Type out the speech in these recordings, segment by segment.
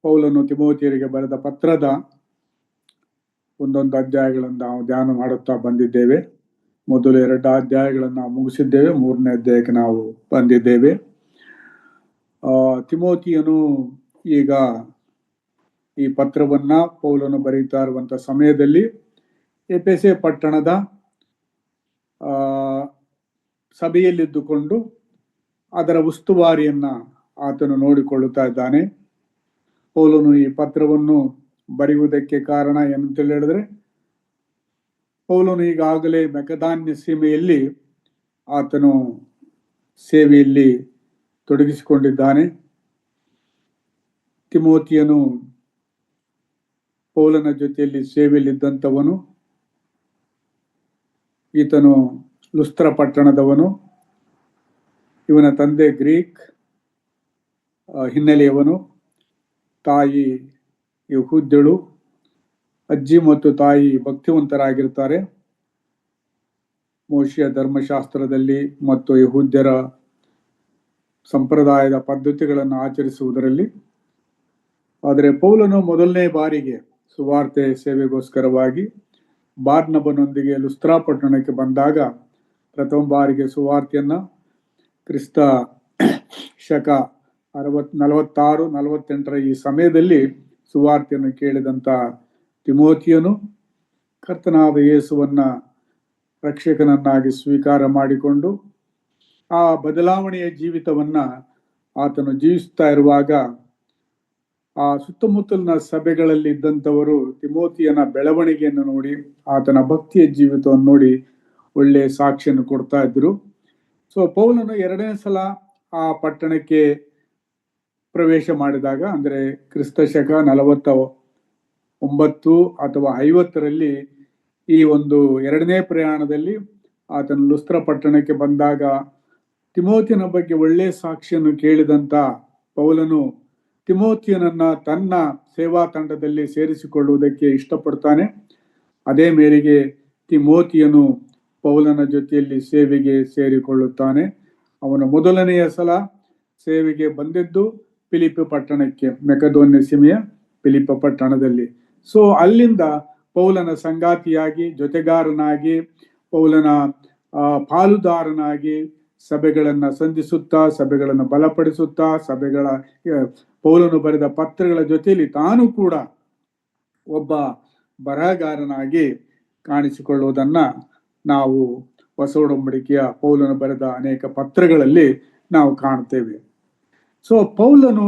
ಪೌಲನು ತಿಮೋತಿಯರಿಗೆ ಬರೆದ ಪತ್ರದ ಒಂದೊಂದು ಅಧ್ಯಾಯಗಳನ್ನು ನಾವು ಧ್ಯಾನ ಮಾಡುತ್ತಾ ಬಂದಿದ್ದೇವೆ. ಮೊದಲು 2 ಅಧ್ಯಾಯಗಳನ್ನು ನಾವು ಮುಗಿಸಿದ್ದೇವೆ. 3ನೇ ಅಧ್ಯಾಯಕ್ಕೆ ನಾವು ಬಂದಿದ್ದೇವೆ. ತಿಮೋತಿಯನು ಈಗ ಈ ಪತ್ರವನ್ನ ಪೌಲನು ಬರೀತಾ ಇರುವಂತ ಸಮಯದಲ್ಲಿ ಎಫೆಸೆ ಪಟ್ಟಣದ ಸಭೆಯಲ್ಲಿದ್ದುಕೊಂಡು ಅದರ ಉಸ್ತುವಾರಿಯನ್ನ ಆತನು ನೋಡಿಕೊಳ್ಳುತ್ತಾ ಇದ್ದಾನೆ. ಪೌಲನು ಈ ಪತ್ರವನ್ನು ಬರೆಯುವುದಕ್ಕೆ ಕಾರಣ ಏನಂತ ಹೇಳಿದ್ರೆ, ಪೌಲನು ಈಗಾಗಲೇ ಮೆಕದಾನ್ಯ ಸೀಮೆಯಲ್ಲಿ ಆತನು ಸೇವೆಯಲ್ಲಿ ತೊಡಗಿಸಿಕೊಂಡಿದ್ದಾನೆ. ತಿಮೋತಿಯನು ಪೌಲನ ಜೊತೆಯಲ್ಲಿ ಸೇವೆಯಲ್ಲಿದ್ದಂಥವನು. ಈತನು ಲುಸ್ತ್ರ ಪಟ್ಟಣದವನು. ಇವನ ತಂದೆ ಗ್ರೀಕ್ ಹಿನ್ನೆಲೆಯವನು. ತಾಯಿ ಯಹೂದ್ಯಳು. ಅಜ್ಜಿ ಮತ್ತು ತಾಯಿ ಭಕ್ತಿವಂತರಾಗಿರ್ತಾರೆ. ಮೋಶೆಯ ಧರ್ಮಶಾಸ್ತ್ರದಲ್ಲಿ ಮತ್ತು ಯಹೂದ್ಯರ ಸಂಪ್ರದಾಯದ ಪದ್ಧತಿಗಳನ್ನು ಆಚರಿಸುವುದರಲ್ಲಿ. ಆದರೆ ಪೌಲನು ಮೊದಲನೇ ಬಾರಿಗೆ ಸುವಾರ್ತೆ ಸೇವೆಗೋಸ್ಕರವಾಗಿ ಬಾರ್ನಬನೊಂದಿಗೆ ಲುಸ್ತ್ರಾ ಪಟ್ಟಣಕ್ಕೆ ಬಂದಾಗ ಪ್ರಥಮ ಬಾರಿಗೆ ಸುವಾರ್ತೆಯನ್ನ ಕ್ರಿಸ್ತ ಶಕ 46-48 ಈ ಸಮಯದಲ್ಲಿ ಸುವಾರ್ತೆಯನ್ನು ಕೇಳಿದಂತ ತಿಮೋತಿಯನು ಕರ್ತನಾದ ಯೇಸುವನ್ನ ರಕ್ಷಕನನ್ನಾಗಿ ಸ್ವೀಕಾರ ಮಾಡಿಕೊಂಡು ಆ ಬದಲಾವಣೆಯ ಜೀವಿತವನ್ನ ಆತನು ಜೀವಿಸ್ತಾ ಇರುವಾಗ ಆ ಸುತ್ತಮುತ್ತಲಿನ ಸಭೆಗಳಲ್ಲಿ ಇದ್ದಂಥವರು ತಿಮೋತಿಯನ ಬೆಳವಣಿಗೆಯನ್ನು ನೋಡಿ, ಆತನ ಭಕ್ತಿಯ ಜೀವಿತವನ್ನು ನೋಡಿ ಒಳ್ಳೆ ಸಾಕ್ಷಿಯನ್ನು ಕೊಡ್ತಾ ಇದ್ರು. ಸೊ ಪೌಲನು 2ನೇ ಸಲ ಆ ಪಟ್ಟಣಕ್ಕೆ ಪ್ರವೇಶ ಮಾಡಿದಾಗ, ಅಂದ್ರೆ ಕ್ರಿಸ್ತ ಶಕ 49 ಅಥವಾ 50ರಲ್ಲಿ ಈ ಒಂದು 2ನೇ ಪ್ರಯಾಣದಲ್ಲಿ ಆತನು ಲುಸ್ತ್ರ ಪಟ್ಟಣಕ್ಕೆ ಬಂದಾಗ ತಿಮೋತಿಯನ ಬಗ್ಗೆ ಒಳ್ಳೆ ಸಾಕ್ಷಿಯನ್ನು ಕೇಳಿದಂತ ಪೌಲನು ತಿಮೋತಿಯನನ್ನ ತನ್ನ ಸೇವಾ ತಂಡದಲ್ಲಿ ಸೇರಿಸಿಕೊಳ್ಳುವುದಕ್ಕೆ ಇಷ್ಟಪಡ್ತಾನೆ. ಅದೇ ಮೇರೆಗೆ ತಿಮೋತಿಯನು ಪೌಲನ ಜೊತೆಯಲ್ಲಿ ಸೇವೆಗೆ ಸೇರಿಕೊಳ್ಳುತ್ತಾನೆ. ಅವನ ಮೊದಲನೆಯ ಸಲ ಸೇವೆಗೆ ಬಂದಿದ್ದು ಫಿಲಿಪ್ಪಿ ಪಟ್ಟಣಕ್ಕೆ, ಮೆಕದೋನ್ಯ ಸೀಮೆಯ ಫಿಲಿಪ್ಪಿ ಪಟ್ಟಣದಲ್ಲಿ. ಸೊ ಅಲ್ಲಿಂದ ಪೌಲನ ಸಂಗಾತಿಯಾಗಿ, ಜೊತೆಗಾರನಾಗಿ, ಪೌಲನ ಪಾಲುದಾರನಾಗಿ ಸಭೆಗಳನ್ನ ಸಂಧಿಸುತ್ತಾ, ಸಭೆಗಳನ್ನು ಬಲಪಡಿಸುತ್ತಾ, ಪೌಲನು ಬರೆದ ಪತ್ರಗಳ ಜೊತೆಯಲ್ಲಿ ತಾನು ಕೂಡ ಒಬ್ಬ ಬರಹಗಾರನಾಗಿ ಕಾಣಿಸಿಕೊಳ್ಳುವುದನ್ನ ನಾವು ಹೊಸ ಒಡಂಬಡಿಕೆಯ ಪೌಲನು ಬರೆದ ಅನೇಕ ಪತ್ರಗಳಲ್ಲಿ ನಾವು ಕಾಣ್ತೇವೆ. ಸೊ ಪೌಲನು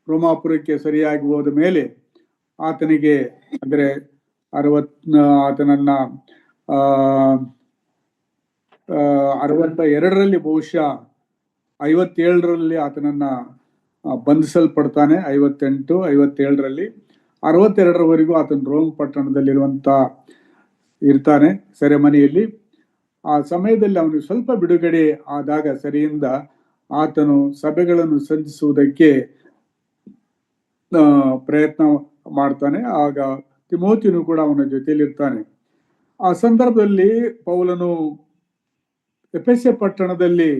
ರೋಮಾಪುರಕ್ಕೆ ಸರಿಯಾಗಿ ಹೋದ ಮೇಲೆ ಆತನಿಗೆ ಅಂದ್ರೆ ಆತನನ್ನ 62ರಲ್ಲಿ ಬಹುಶಃ 57ರಲ್ಲಿ ಆತನನ್ನ ಬಂಧಿಸಲ್ಪಡ್ತಾನೆ. 58, 57ರಲ್ಲಿ 62ರವರೆಗೂ ಆತನ ರೋಮ್ ಪಟ್ಟಣದಲ್ಲಿರುವಂತ ಇರ್ತಾನೆ, ಸೆರೆಮನೆಯಲ್ಲಿ. ಆ ಸಮಯದಲ್ಲಿ ಅವನಿಗೆ ಸ್ವಲ್ಪ ಬಿಡುಗಡೆ ಆದಾಗ ಸರಿಯಿಂದ ಆತನು ಸಭೆಗಳನ್ನು ಸಂಧಿಸುವುದಕ್ಕೆ ಪ್ರಯತ್ನ ಮಾಡ್ತಾನೆ. ಆಗ ತಿಮೋತಿಯನು ಕೂಡ ಅವನ ಜೊತೆಯಲ್ಲಿರ್ತಾನೆ. ಆ ಸಂದರ್ಭದಲ್ಲಿ ಪೌಲನು ಎಫೆಸೆ ಪಟ್ಟಣದಲ್ಲಿ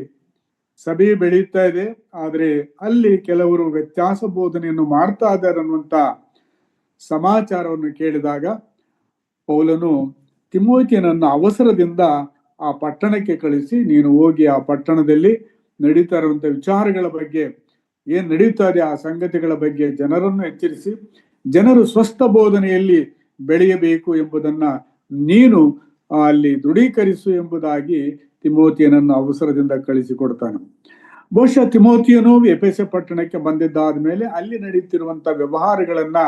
ಸಭೆ ಬೆಳೆಯುತ್ತಾ ಇದೆ, ಆದ್ರೆ ಅಲ್ಲಿ ಕೆಲವರು ವ್ಯತ್ಯಾಸ ಬೋಧನೆಯನ್ನು ಮಾಡ್ತಾ ಇದ್ದಾರೆ ಅನ್ನುವಂತ ಸಮಾಚಾರವನ್ನು ಕೇಳಿದಾಗ ಪೌಲನು ತಿಮೋತಿಯನನ್ನ ಅವಸರದಿಂದ ಆ ಪಟ್ಟಣಕ್ಕೆ ಕಳಿಸಿ, ನೀನು ಹೋಗಿ ಆ ಪಟ್ಟಣದಲ್ಲಿ ನಡೀತಾ ಇರುವಂತ ವಿಚಾರಗಳ ಬಗ್ಗೆ, ಏನ್ ನಡೀತಾ ಇದೆ ಆ ಸಂಗತಿಗಳ ಬಗ್ಗೆ ಜನರನ್ನು ಎಚ್ಚರಿಸಿ, ಜನರು ಸ್ವಸ್ಥ ಬೋಧನೆಯಲ್ಲಿ ಬೆಳೆಯಬೇಕು ಎಂಬುದನ್ನ ನೀನು ಅಲ್ಲಿ ದೃಢೀಕರಿಸು ಎಂಬುದಾಗಿ ತಿಮೋತಿಯನನ್ನು ಅವಸರದಿಂದ ಕಳಿಸಿಕೊಡ್ತಾನೆ. ಬಹುಶಃ ತಿಮೋತಿಯನು ಎಫೆಸೆ ಪಟ್ಟಣಕ್ಕೆ ಬಂದಿದ್ದಾದ ಮೇಲೆ ಅಲ್ಲಿ ನಡೀತಿರುವಂತ ವ್ಯವಹಾರಗಳನ್ನ,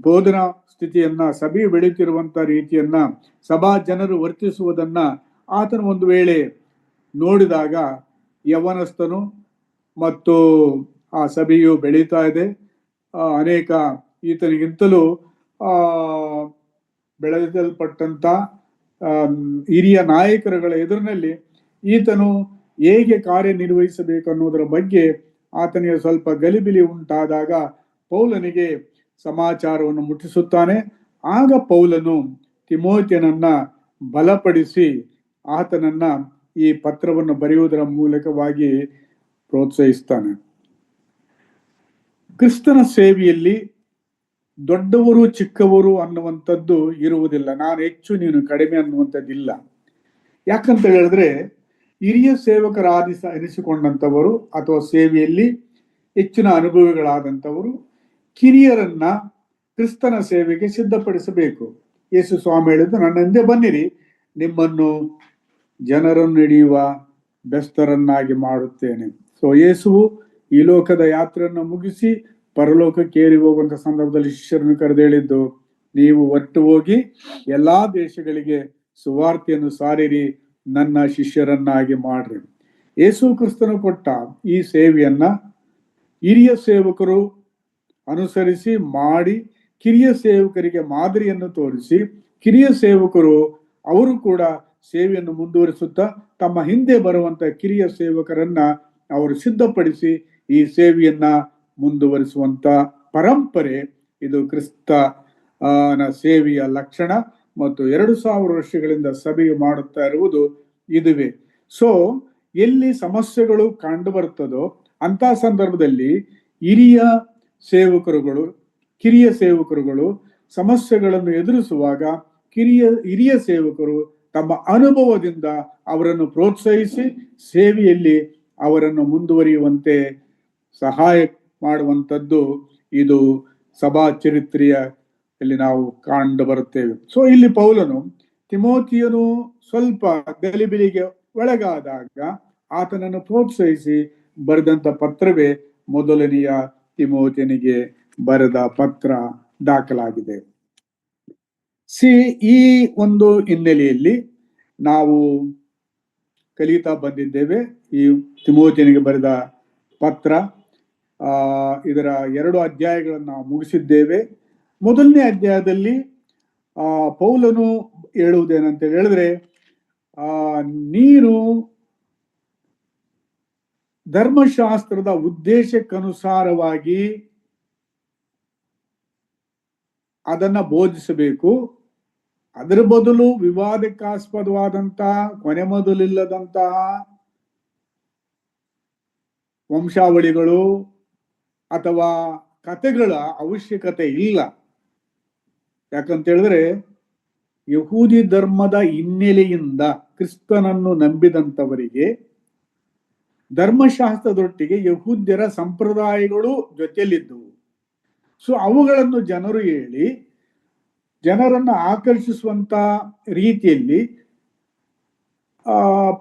ಬೋಧನಾ ಸ್ಥಿತಿಯನ್ನ, ಸಭೆ ಬೆಳೀತಿರುವಂತ ರೀತಿಯನ್ನ, ಸಭಾ ಜನರು ವರ್ತಿಸುವುದನ್ನ ಆತನು ಒಂದು ವೇಳೆ ನೋಡಿದಾಗ ಯವನಸ್ಥನು ಮತ್ತು ಆ ಸಭೆಯು ಬೆಳೀತಾ ಇದೆ, ಅನೇಕ ಈತನಿಗಿಂತಲೂ ಬೆಳೆಸಲ್ಪಟ್ಟಂತ ಹಿರಿಯ ನಾಯಕರುಗಳ ಎದುರಿನಲ್ಲಿ ಈತನು ಹೇಗೆ ಕಾರ್ಯನಿರ್ವಹಿಸಬೇಕು ಅನ್ನೋದರ ಬಗ್ಗೆ ಆತನಿಗೆ ಸ್ವಲ್ಪ ಗಲಿಬಿಲಿ ಉಂಟಾದಾಗ ಪೌಲನಿಗೆ ಸಮಾಚಾರವನ್ನು ಮುಟ್ಟಿಸುತ್ತಾನೆ. ಆಗ ಪೌಲನು ತಿಮೋತಿಯನನ್ನ ಬಲಪಡಿಸಿ ಆತನನ್ನ ಈ ಪತ್ರವನ್ನು ಬರೆಯುವುದರ ಮೂಲಕವಾಗಿ ಪ್ರೋತ್ಸಾಹಿಸ್ತಾನೆ. ಕ್ರಿಸ್ತನ ಸೇವೆಯಲ್ಲಿ ದೊಡ್ಡವರು ಚಿಕ್ಕವರು ಅನ್ನುವಂಥದ್ದು ಇರುವುದಿಲ್ಲ. ನಾನು ಹೆಚ್ಚು ನೀನು ಕಡಿಮೆ ಅನ್ನುವಂಥದ್ದಿಲ್ಲ. ಯಾಕಂತ ಹೇಳಿದ್ರೆ ಹಿರಿಯ ಎನಿಸಿಕೊಂಡಂಥವರು ಅಥವಾ ಸೇವೆಯಲ್ಲಿ ಹೆಚ್ಚಿನ ಅನುಭವಿಗಳಾದಂಥವರು ಕಿರಿಯರನ್ನ ಕ್ರಿಸ್ತನ ಸೇವೆಗೆ ಸಿದ್ಧಪಡಿಸಬೇಕು. ಯೇಸು ಸ್ವಾಮಿ ಹೇಳಿದ್ದು, ನನ್ನ ಹಿಂದೆ ಬನ್ನಿರಿ, ನಿಮ್ಮನ್ನು ಜನರನ್ನು ಹಿಡಿಯುವ ಬೆಸ್ತರನ್ನಾಗಿ ಮಾಡುತ್ತೇನೆ. ಸೊ ಯೇಸುವು ಈ ಲೋಕದ ಯಾತ್ರೆಯನ್ನು ಮುಗಿಸಿ ಪರಲೋಕಕ್ಕೆ ಏರಿ ಹೋಗುವಂತ ಸಂದರ್ಭದಲ್ಲಿ ಶಿಷ್ಯರನ್ನು ಕರೆದು ಹೇಳಿದ್ದು, ನೀವು ಹೊರಟು ಹೋಗಿ ಎಲ್ಲಾ ದೇಶಗಳಿಗೆ ಸುವಾರ್ತೆಯನ್ನು ಸಾರಿರಿ, ನನ್ನ ಶಿಷ್ಯರನ್ನಾಗಿ ಮಾಡ್ರಿ. ಯೇಸು ಕ್ರಿಸ್ತನು ಕೊಟ್ಟ ಈ ಸೇವೆಯನ್ನ ಹಿರಿಯ ಸೇವಕರು ಅನುಸರಿಸಿ ಮಾಡಿ ಕಿರಿಯ ಸೇವಕರಿಗೆ ಮಾದರಿಯನ್ನು ತೋರಿಸಿ ಕಿರಿಯ ಸೇವಕರು ಅವರು ಕೂಡ ಸೇವೆಯನ್ನು ಮುಂದುವರಿಸುತ್ತಾ ತಮ್ಮ ಹಿಂದೆ ಬರುವಂತ ಕಿರಿಯ ಸೇವಕರನ್ನ ಅವರು ಸಿದ್ಧಪಡಿಸಿ ಈ ಸೇವೆಯನ್ನ ಮುಂದುವರಿಸುವಂತ ಪರಂಪರೆ ಇದು ಕ್ರಿಸ್ತನ ಸೇವೆಯ ಲಕ್ಷಣ. ಮತ್ತು 2000 ವರ್ಷಗಳಿಂದ ಸಭೆಯು ಮಾಡುತ್ತಾ ಇರುವುದು ಇದುವೇ. ಸೊ ಎಲ್ಲಿ ಸಮಸ್ಯೆಗಳು ಕಂಡು ಬರುತ್ತದೋ ಅಂತ ಸಂದರ್ಭದಲ್ಲಿ ಕಿರಿಯ ಸೇವಕರುಗಳು ಸಮಸ್ಯೆಗಳನ್ನು ಎದುರಿಸುವಾಗ ಹಿರಿಯ ಸೇವಕರು ತಮ್ಮ ಅನುಭವದಿಂದ ಅವರನ್ನು ಪ್ರೋತ್ಸಾಹಿಸಿ ಸೇವೆಯಲ್ಲಿ ಅವರನ್ನು ಮುಂದುವರಿಯುವಂತೆ ಸಹಾಯ ಮಾಡುವಂಥದ್ದು ಇದು ಸಭಾ ಚರಿತ್ರೆಯಲ್ಲಿ ನಾವು ಕಂಡು ಬರುತ್ತೇವೆ. ಸೊ ಇಲ್ಲಿ ಪೌಲನು ತಿಮೋತಿಯನು ಸ್ವಲ್ಪ ಗಲಿಬಿಲಿಗೆ ಒಳಗಾದಾಗ ಆತನನ್ನು ಪ್ರೋತ್ಸಾಹಿಸಿ ಬರೆದಂತ ಪತ್ರವೇ ಮೊದಲನೆಯ ತಿಮೋತಿಯನಿಗೆ ಬರೆದ ಪತ್ರ ದಾಖಲಾಗಿದೆ. ಈ ಒಂದು ಹಿನ್ನೆಲೆಯಲ್ಲಿ ನಾವು ಕಲಿತಾ ಬಂದಿದ್ದೇವೆ ಈ ತಿಮೋತಿಯನಿಗೆ ಬರೆದ ಪತ್ರ. ಇದರ 2 ಅಧ್ಯಾಯಗಳನ್ನು ನಾವು ಮುಗಿಸಿದ್ದೇವೆ. ಮೊದಲನೇ ಅಧ್ಯಾಯದಲ್ಲಿ ಪೌಲನು ಹೇಳುವುದೇನಂತ ಹೇಳಿದ್ರೆ, ನೀನು ಧರ್ಮಶಾಸ್ತ್ರದ ಉದ್ದೇಶಕ್ಕನುಸಾರವಾಗಿ ಅದನ್ನ ಬೋಧಿಸಬೇಕು. ಅದರ ಬದಲು ವಿವಾದಕ್ಕಾಸ್ಪದವಾದಂತಹ ಕೊನೆ ಮೊದಲಿಲ್ಲದಂತಹ ವಂಶಾವಳಿಗಳು ಅಥವಾ ಕಥೆಗಳ ಅವಶ್ಯಕತೆ ಇಲ್ಲ. ಯಾಕಂತ ಹೇಳಿದ್ರೆ ಯಹೂದಿ ಧರ್ಮದ ಹಿನ್ನೆಲೆಯಿಂದ ಕ್ರಿಸ್ತನನ್ನು ನಂಬಿದಂಥವರಿಗೆ ಧರ್ಮಶಾಸ್ತ್ರದೊಟ್ಟಿಗೆ ಯಹೂದ್ಯರ ಸಂಪ್ರದಾಯಗಳು ಜೊತೆಯಲ್ಲಿದ್ದವು. ಸೊ ಅವುಗಳನ್ನು ಜನರು ಹೇಳಿ ಜನರನ್ನು ಆಕರ್ಷಿಸುವಂತ ರೀತಿಯಲ್ಲಿ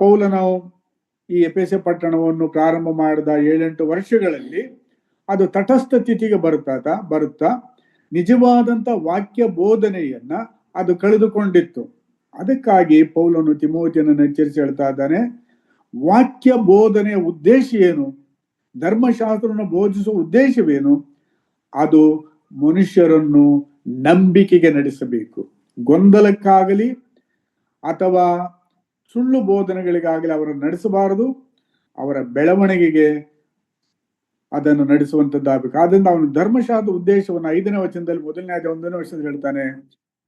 ಪೌಲನು ಈ ಎಫೆಸ ಪಟ್ಟಣವನ್ನು ಪ್ರಾರಂಭ ಮಾಡಿದ 7-8 ವರ್ಷಗಳಲ್ಲಿ ಅದು ತಟಸ್ಥ ಸ್ಥಿತಿಗೆ ಬರುತ್ತಾ ನಿಜವಾದಂತ ವಾಕ್ಯ ಬೋಧನೆಯನ್ನ ಅದು ಕಳೆದುಕೊಂಡಿತ್ತು. ಅದಕ್ಕಾಗಿ ಪೌಲನು ತಿಮೋತಿಯನನ್ನು ಎಚ್ಚರಿಸಿ ಹೇಳ್ತಾ ಇದ್ದಾನೆ, ವಾಕ್ಯ ಬೋಧನೆಯ ಉದ್ದೇಶ ಏನು, ಧರ್ಮಶಾಸ್ತ್ರವನ್ನು ಬೋಧಿಸುವ ಉದ್ದೇಶವೇನು, ಅದು ಮನುಷ್ಯರನ್ನು ನಂಬಿಕೆಗೆ ನಡೆಸಬೇಕು. ಗೊಂದಲಕ್ಕಾಗಲಿ ಅಥವಾ ಸುಳ್ಳು ಬೋಧನೆಗಳಿಗಾಗಲಿ ಅವರನ್ನು ನಡೆಸಬಾರದು, ಅವರ ಬೆಳವಣಿಗೆಗೆ ಅದನ್ನು ನಡೆಸುವಂತದ್ದಾಗಬೇಕು. ಆದ್ರಿಂದ ಅವನು ಧರ್ಮಶಾಸ್ತ್ರದ ಉದ್ದೇಶವನ್ನು 5ನೇ ವಚನದಲ್ಲಿ 1ನೇ ವಚನದಲ್ಲಿ ಹೇಳ್ತಾನೆ.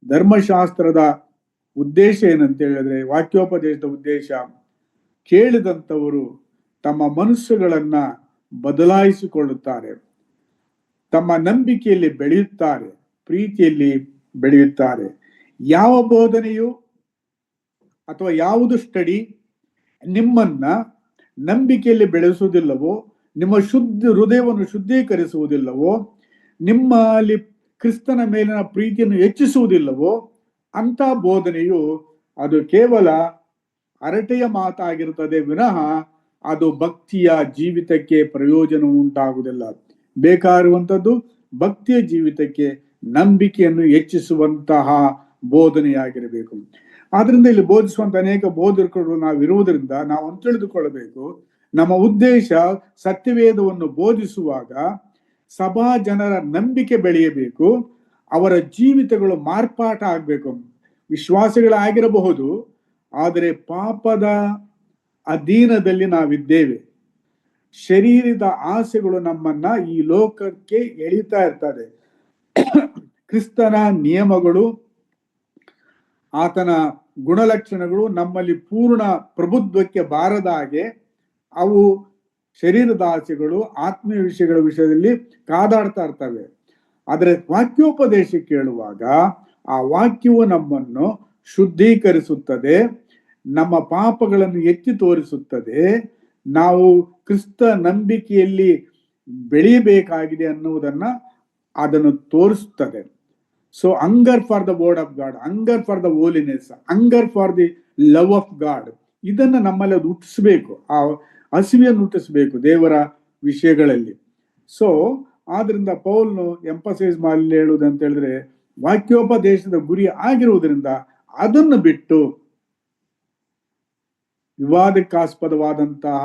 ಧರ್ಮಶಾಸ್ತ್ರದ ಉದ್ದೇಶ ಏನಂತ ಹೇಳಿದ್ರೆ, ವಾಕ್ಯೋಪದೇಶದ ಉದ್ದೇಶ ಕೇಳಿದಂಥವರು ತಮ್ಮ ಮನಸ್ಸುಗಳನ್ನ ಬದಲಾಯಿಸಿಕೊಳ್ಳುತ್ತಾರೆ, ತಮ್ಮ ನಂಬಿಕೆಯಲ್ಲಿ ಬೆಳೆಯುತ್ತಾರೆ, ಪ್ರೀತಿಯಲ್ಲಿ ಬೆಳೆಯುತ್ತಾರೆ. ಯಾವ ಬೋಧನೆಯು ಅಥವಾ ಯಾವುದು ಸ್ಟಡಿ ನಿಮ್ಮನ್ನ ನಂಬಿಕೆಯಲ್ಲಿ ಬೆಳೆಸುವುದಿಲ್ಲವೋ, ನಿಮ್ಮ ಹೃದಯವನ್ನು ಶುದ್ಧೀಕರಿಸುವುದಿಲ್ಲವೋ, ನಿಮ್ಮಲ್ಲಿ ಕ್ರಿಸ್ತನ ಮೇಲಿನ ಪ್ರೀತಿಯನ್ನು ಹೆಚ್ಚಿಸುವುದಿಲ್ಲವೋ ಅಂತ ಬೋಧನೆಯು ಅದು ಕೇವಲ ಹರಟೆಯ ಮಾತಾಗಿರುತ್ತದೆ ವಿನಃ ಅದು ಭಕ್ತಿಯ ಜೀವಿತಕ್ಕೆ ಪ್ರಯೋಜನ ಉಂಟಾಗುವುದಿಲ್ಲ. ಬೇಕಾಗಿರುವಂಥದ್ದು ಭಕ್ತಿಯ ಜೀವಿತಕ್ಕೆ ನಂಬಿಕೆಯನ್ನು ಹೆಚ್ಚಿಸುವಂತಹ ಬೋಧನೆಯಾಗಿರಬೇಕು. ಆದ್ರಿಂದ ಇಲ್ಲಿ ಬೋಧಿಸುವಂತ ಅನೇಕ ಬೋಧಕರು ನಾವಿರುವುದರಿಂದ ನಾವು ತಿಳಿದುಕೊಳ್ಳಬೇಕು, ನಮ್ಮ ಉದ್ದೇಶ ಸತ್ಯವೇದವನ್ನು ಬೋಧಿಸುವಾಗ ಸಭಾ ಜನರ ನಂಬಿಕೆ ಬೆಳೆಯಬೇಕು, ಅವರ ಜೀವಿತಗಳು ಮಾರ್ಪಾಟ ಆಗ್ಬೇಕು. ವಿಶ್ವಾಸಿಗಳಾಗಿರಬಹುದು, ಆದರೆ ಪಾಪದ ಅಧೀನದಲ್ಲಿ ನಾವಿದ್ದೇವೆ. ಶರೀರದ ಆಸೆಗಳು ನಮ್ಮನ್ನ ಈ ಲೋಕಕ್ಕೆ ಎಳಿತಾ ಇರ್ತದೆ. ಕ್ರಿಸ್ತನ ನಿಯಮಗಳು, ಆತನ ಗುಣಲಕ್ಷಣಗಳು ನಮ್ಮಲ್ಲಿ ಪೂರ್ಣ ಪ್ರಭುತ್ವಕ್ಕೆ ಬಾರದ ಹಾಗೆ ಅವು ಶರೀರದ ಆಸೆಗಳು, ಆತ್ಮೀಯ ವಿಷಯಗಳ ವಿಷಯದಲ್ಲಿ ಕಾದಾಡ್ತಾ ಇರ್ತವೆ. ಆದರೆ ವಾಕ್ಯೋಪದೇಶ ಕೇಳುವಾಗ ಆ ವಾಕ್ಯವು ನಮ್ಮನ್ನು ಶುದ್ಧೀಕರಿಸುತ್ತದೆ, ನಮ್ಮ ಪಾಪಗಳನ್ನು ಎತ್ತಿ ತೋರಿಸುತ್ತದೆ, ನಾವು ಕ್ರಿಸ್ತ ನಂಬಿಕೆಯಲ್ಲಿ ಬೆಳೆಯಬೇಕಾಗಿದೆ ಅನ್ನುವುದನ್ನ ಅದನ್ನು ತೋರಿಸುತ್ತದೆ. So hunger for the word of god, hunger for the holiness, hunger for the love of god, ಇದನ್ನ ನಮ್ಮಲ್ಲಿ ಅದು ಹುಟ್ಟಿಸ್ಬೇಕು, ಆ ಹಸಿವೆಯನ್ನು ಹುಟ್ಟಿಸ್ಬೇಕು ದೇವರ ವಿಷಯಗಳಲ್ಲಿ. ಸೊ ಆದ್ರಿಂದ ಪೌಲ್ನು ಎಂಫಸೈಸ್ ಮಾಡಿ ಹೇಳುವುದು ಅಂತ ಹೇಳಿದ್ರೆ, ವಾಕ್ಯೋಪದೇಶದ ಗುರಿ ಆಗಿರುವುದರಿಂದ ಅದನ್ನು ಬಿಟ್ಟು ವಿವಾದಕ್ಕಾಸ್ಪದವಾದಂತಹ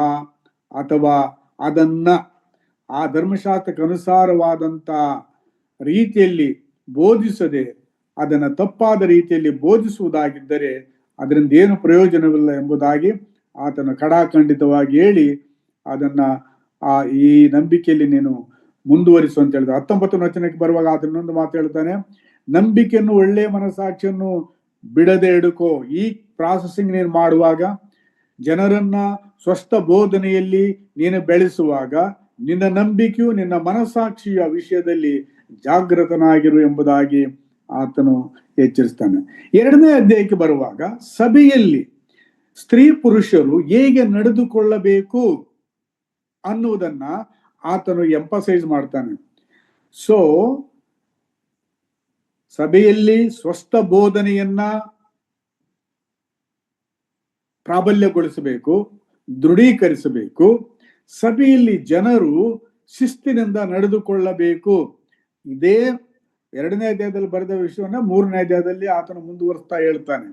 ಅಥವಾ ಅದನ್ನ ಆ ಧರ್ಮಶಾಸ್ತ್ರಕ್ಕೆ ಅನುಸಾರವಾದಂತಹ ರೀತಿಯಲ್ಲಿ ಬೋಧಿಸದೆ ಅದನ್ನ ತಪ್ಪಾದ ರೀತಿಯಲ್ಲಿ ಬೋಧಿಸುವುದಾಗಿದ್ದರೆ ಅದರಿಂದ ಏನು ಪ್ರಯೋಜನವಿಲ್ಲ ಎಂಬುದಾಗಿ ಆತನು ಕಡಾಖಂಡಿತವಾಗಿ ಹೇಳಿ ಅದನ್ನ ಈ ನಂಬಿಕೆಯಲ್ಲಿ ನೀನು ಮುಂದುವರಿಸು ಅಂತ ಹೇಳಿದ. 19ನೇ ವಚನಕ್ಕೆ ಬರುವಾಗ ಆತನೊಂದು ಮಾತು ಹೇಳ್ತಾನೆ, ನಂಬಿಕೆಯನ್ನು, ಒಳ್ಳೆಯ ಮನಸ್ಸಾಕ್ಷಿಯನ್ನು ಬಿಡದೆ ಹಿಡುಕೋ. ಈ ಪ್ರಾಸೆಸಿಂಗ್ ನೀನು ಮಾಡುವಾಗ, ಜನರನ್ನ ಸ್ವಸ್ಥ ಬೋಧನೆಯಲ್ಲಿ ನೀನು ಬೆಳೆಸುವಾಗ, ನಿನ್ನ ನಂಬಿಕೆಯು ನಿನ್ನ ಮನಸ್ಸಾಕ್ಷಿಯ ವಿಷಯದಲ್ಲಿ ಜಾಗೃತನಾಗಿರು ಎಂಬುದಾಗಿ ಆತನು ಎಚ್ಚರಿಸ್ತಾನೆ. 2ನೇ ಅಧ್ಯಾಯಕ್ಕೆ ಬರುವಾಗ ಸಭೆಯಲ್ಲಿ ಸ್ತ್ರೀ ಪುರುಷರು ಹೇಗೆ ನಡೆದುಕೊಳ್ಳಬೇಕು ಅನ್ನುವುದನ್ನ ಆತನು ಎಂಫಸೈಸ್ ಮಾಡ್ತಾನೆ. ಸೊ ಸಭೆಯಲ್ಲಿ ಸ್ವಸ್ಥ ಬೋಧನೆಯನ್ನ ಪ್ರಾಬಲ್ಯಗೊಳಿಸಬೇಕು, ದೃಢೀಕರಿಸಬೇಕು. ಸಭೆಯಲ್ಲಿ ಜನರು ಶಿಸ್ತಿನಿಂದ ನಡೆದುಕೊಳ್ಳಬೇಕು. ಇದೇ 2ನೇ ಅಧ್ಯಾಯದಲ್ಲಿ ಬರೆದ ವಿಷಯವನ್ನ 3ನೇ ಅಧ್ಯಾಯದಲ್ಲಿ ಆತನು ಮುಂದುವರಿಸ್ತಾ ಹೇಳ್ತಾನೆ.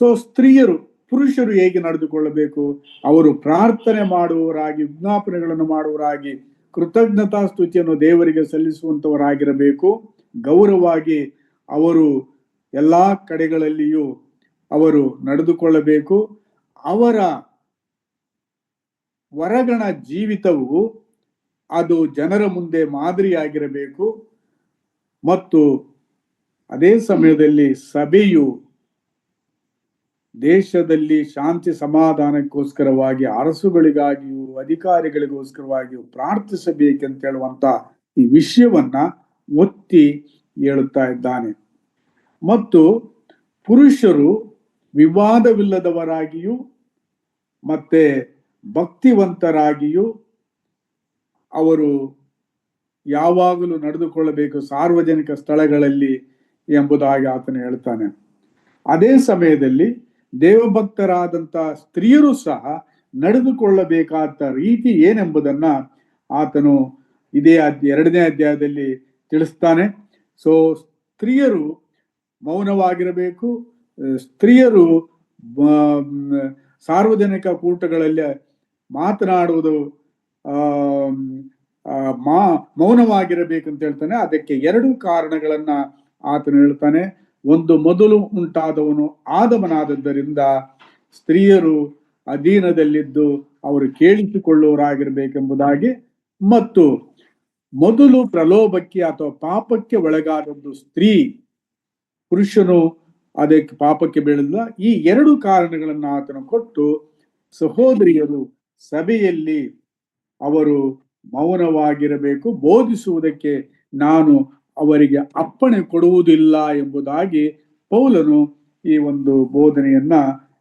ಸೊ ಸ್ತ್ರೀಯರು, ಪುರುಷರು ಹೇಗೆ ನಡೆದುಕೊಳ್ಳಬೇಕು? ಅವರು ಪ್ರಾರ್ಥನೆ ಮಾಡುವವರಾಗಿ, ವಿಜ್ಞಾಪನೆಗಳನ್ನು ಮಾಡುವವರಾಗಿ, ಕೃತಜ್ಞತಾ ಸ್ತುತಿಯನ್ನು ದೇವರಿಗೆ ಸಲ್ಲಿಸುವಂತವರಾಗಿರಬೇಕು. ಗೌರವವಾಗಿ ಅವರು ಎಲ್ಲಾ ಕಡೆಗಳಲ್ಲಿಯೂ ಅವರು ನಡೆದುಕೊಳ್ಳಬೇಕು. ಅವರ ಹೊರಗಣ ಜೀವಿತವು ಅದು ಜನರ ಮುಂದೆ ಮಾದರಿಯಾಗಿರಬೇಕು. ಮತ್ತು ಅದೇ ಸಮಯದಲ್ಲಿ ಸಭೆಯು ದೇಶದಲ್ಲಿ ಶಾಂತಿ ಸಮಾಧಾನಕ್ಕೋಸ್ಕರವಾಗಿ, ಅರಸುಗಳಿಗಾಗಿಯೂ ಅಧಿಕಾರಿಗಳಿಗೋಸ್ಕರವಾಗಿಯೂ ಪ್ರಾರ್ಥಿಸಬೇಕೆಂತ ಹೇಳುವಂತ ಈ ವಿಷಯವನ್ನ ಒತ್ತಿ ಹೇಳುತ್ತಾ ಇದ್ದಾನೆ. ಮತ್ತು ಪುರುಷರು ವಿವಾದವಿಲ್ಲದವರಾಗಿಯೂ ಮತ್ತೆ ಭಕ್ತಿವಂತರಾಗಿಯೂ ಅವರು ಯಾವಾಗಲೂ ನಡೆದುಕೊಳ್ಳಬೇಕು ಸಾರ್ವಜನಿಕ ಸ್ಥಳಗಳಲ್ಲಿ ಎಂಬುದಾಗಿ ಆತನು ಹೇಳ್ತಾನೆ. ಅದೇ ಸಮಯದಲ್ಲಿ ದೇವಭಕ್ತರಾದಂತ ಸ್ತ್ರೀಯರು ಸಹ ನಡೆದುಕೊಳ್ಳಬೇಕಾದ ರೀತಿ ಏನೆಂಬುದನ್ನ ಆತನು ಇದೇ 2ನೇ ಅಧ್ಯಾಯದಲ್ಲಿ ತಿಳಿಸ್ತಾನೆ. ಸೊ ಸ್ತ್ರೀಯರು ಮೌನವಾಗಿರಬೇಕು. ಸ್ತ್ರೀಯರು ಸಾರ್ವಜನಿಕ ಕೂಟಗಳಲ್ಲಿ ಮಾತನಾಡುವುದು ಮೌನವಾಗಿರಬೇಕಂತ ಹೇಳ್ತಾನೆ. ಅದಕ್ಕೆ 2 ಕಾರಣಗಳನ್ನ ಆತನು ಹೇಳ್ತಾನೆ. ಒಂದು, ಮೊದಲು ಉಂಟಾದವನು ಆದವನಾದದ್ದರಿಂದ ಸ್ತ್ರೀಯರು ಅಧೀನದಲ್ಲಿದ್ದು ಅವರು ಕೇಳಿಸಿಕೊಳ್ಳುವವರಾಗಿರ್ಬೇಕೆಂಬುದಾಗಿ, ಮತ್ತು ಮೊದಲು ಪ್ರಲೋಭಕ್ಕೆ ಅಥವಾ ಪಾಪಕ್ಕೆ ಒಳಗಾದದ್ದು ಸ್ತ್ರೀ, ಪುರುಷನು ಅದಕ್ಕೆ ಪಾಪಕ್ಕೆ ಬೀಳಲ್ಲ. ಈ 2 ಕಾರಣಗಳನ್ನ ಆತನು ಕೊಟ್ಟು, ಸಹೋದರಿಯರು ಸಭೆಯಲ್ಲಿ ಅವರು ಮೌನವಾಗಿರಬೇಕು, ಬೋಧಿಸುವುದಕ್ಕೆ ನಾನು ಅವರಿಗೆ ಅಪ್ಪಣೆ ಕೊಡುವುದಿಲ್ಲ ಎಂಬುದಾಗಿ ಪೌಲನು ಈ ಒಂದು ಬೋಧನೆಯನ್ನ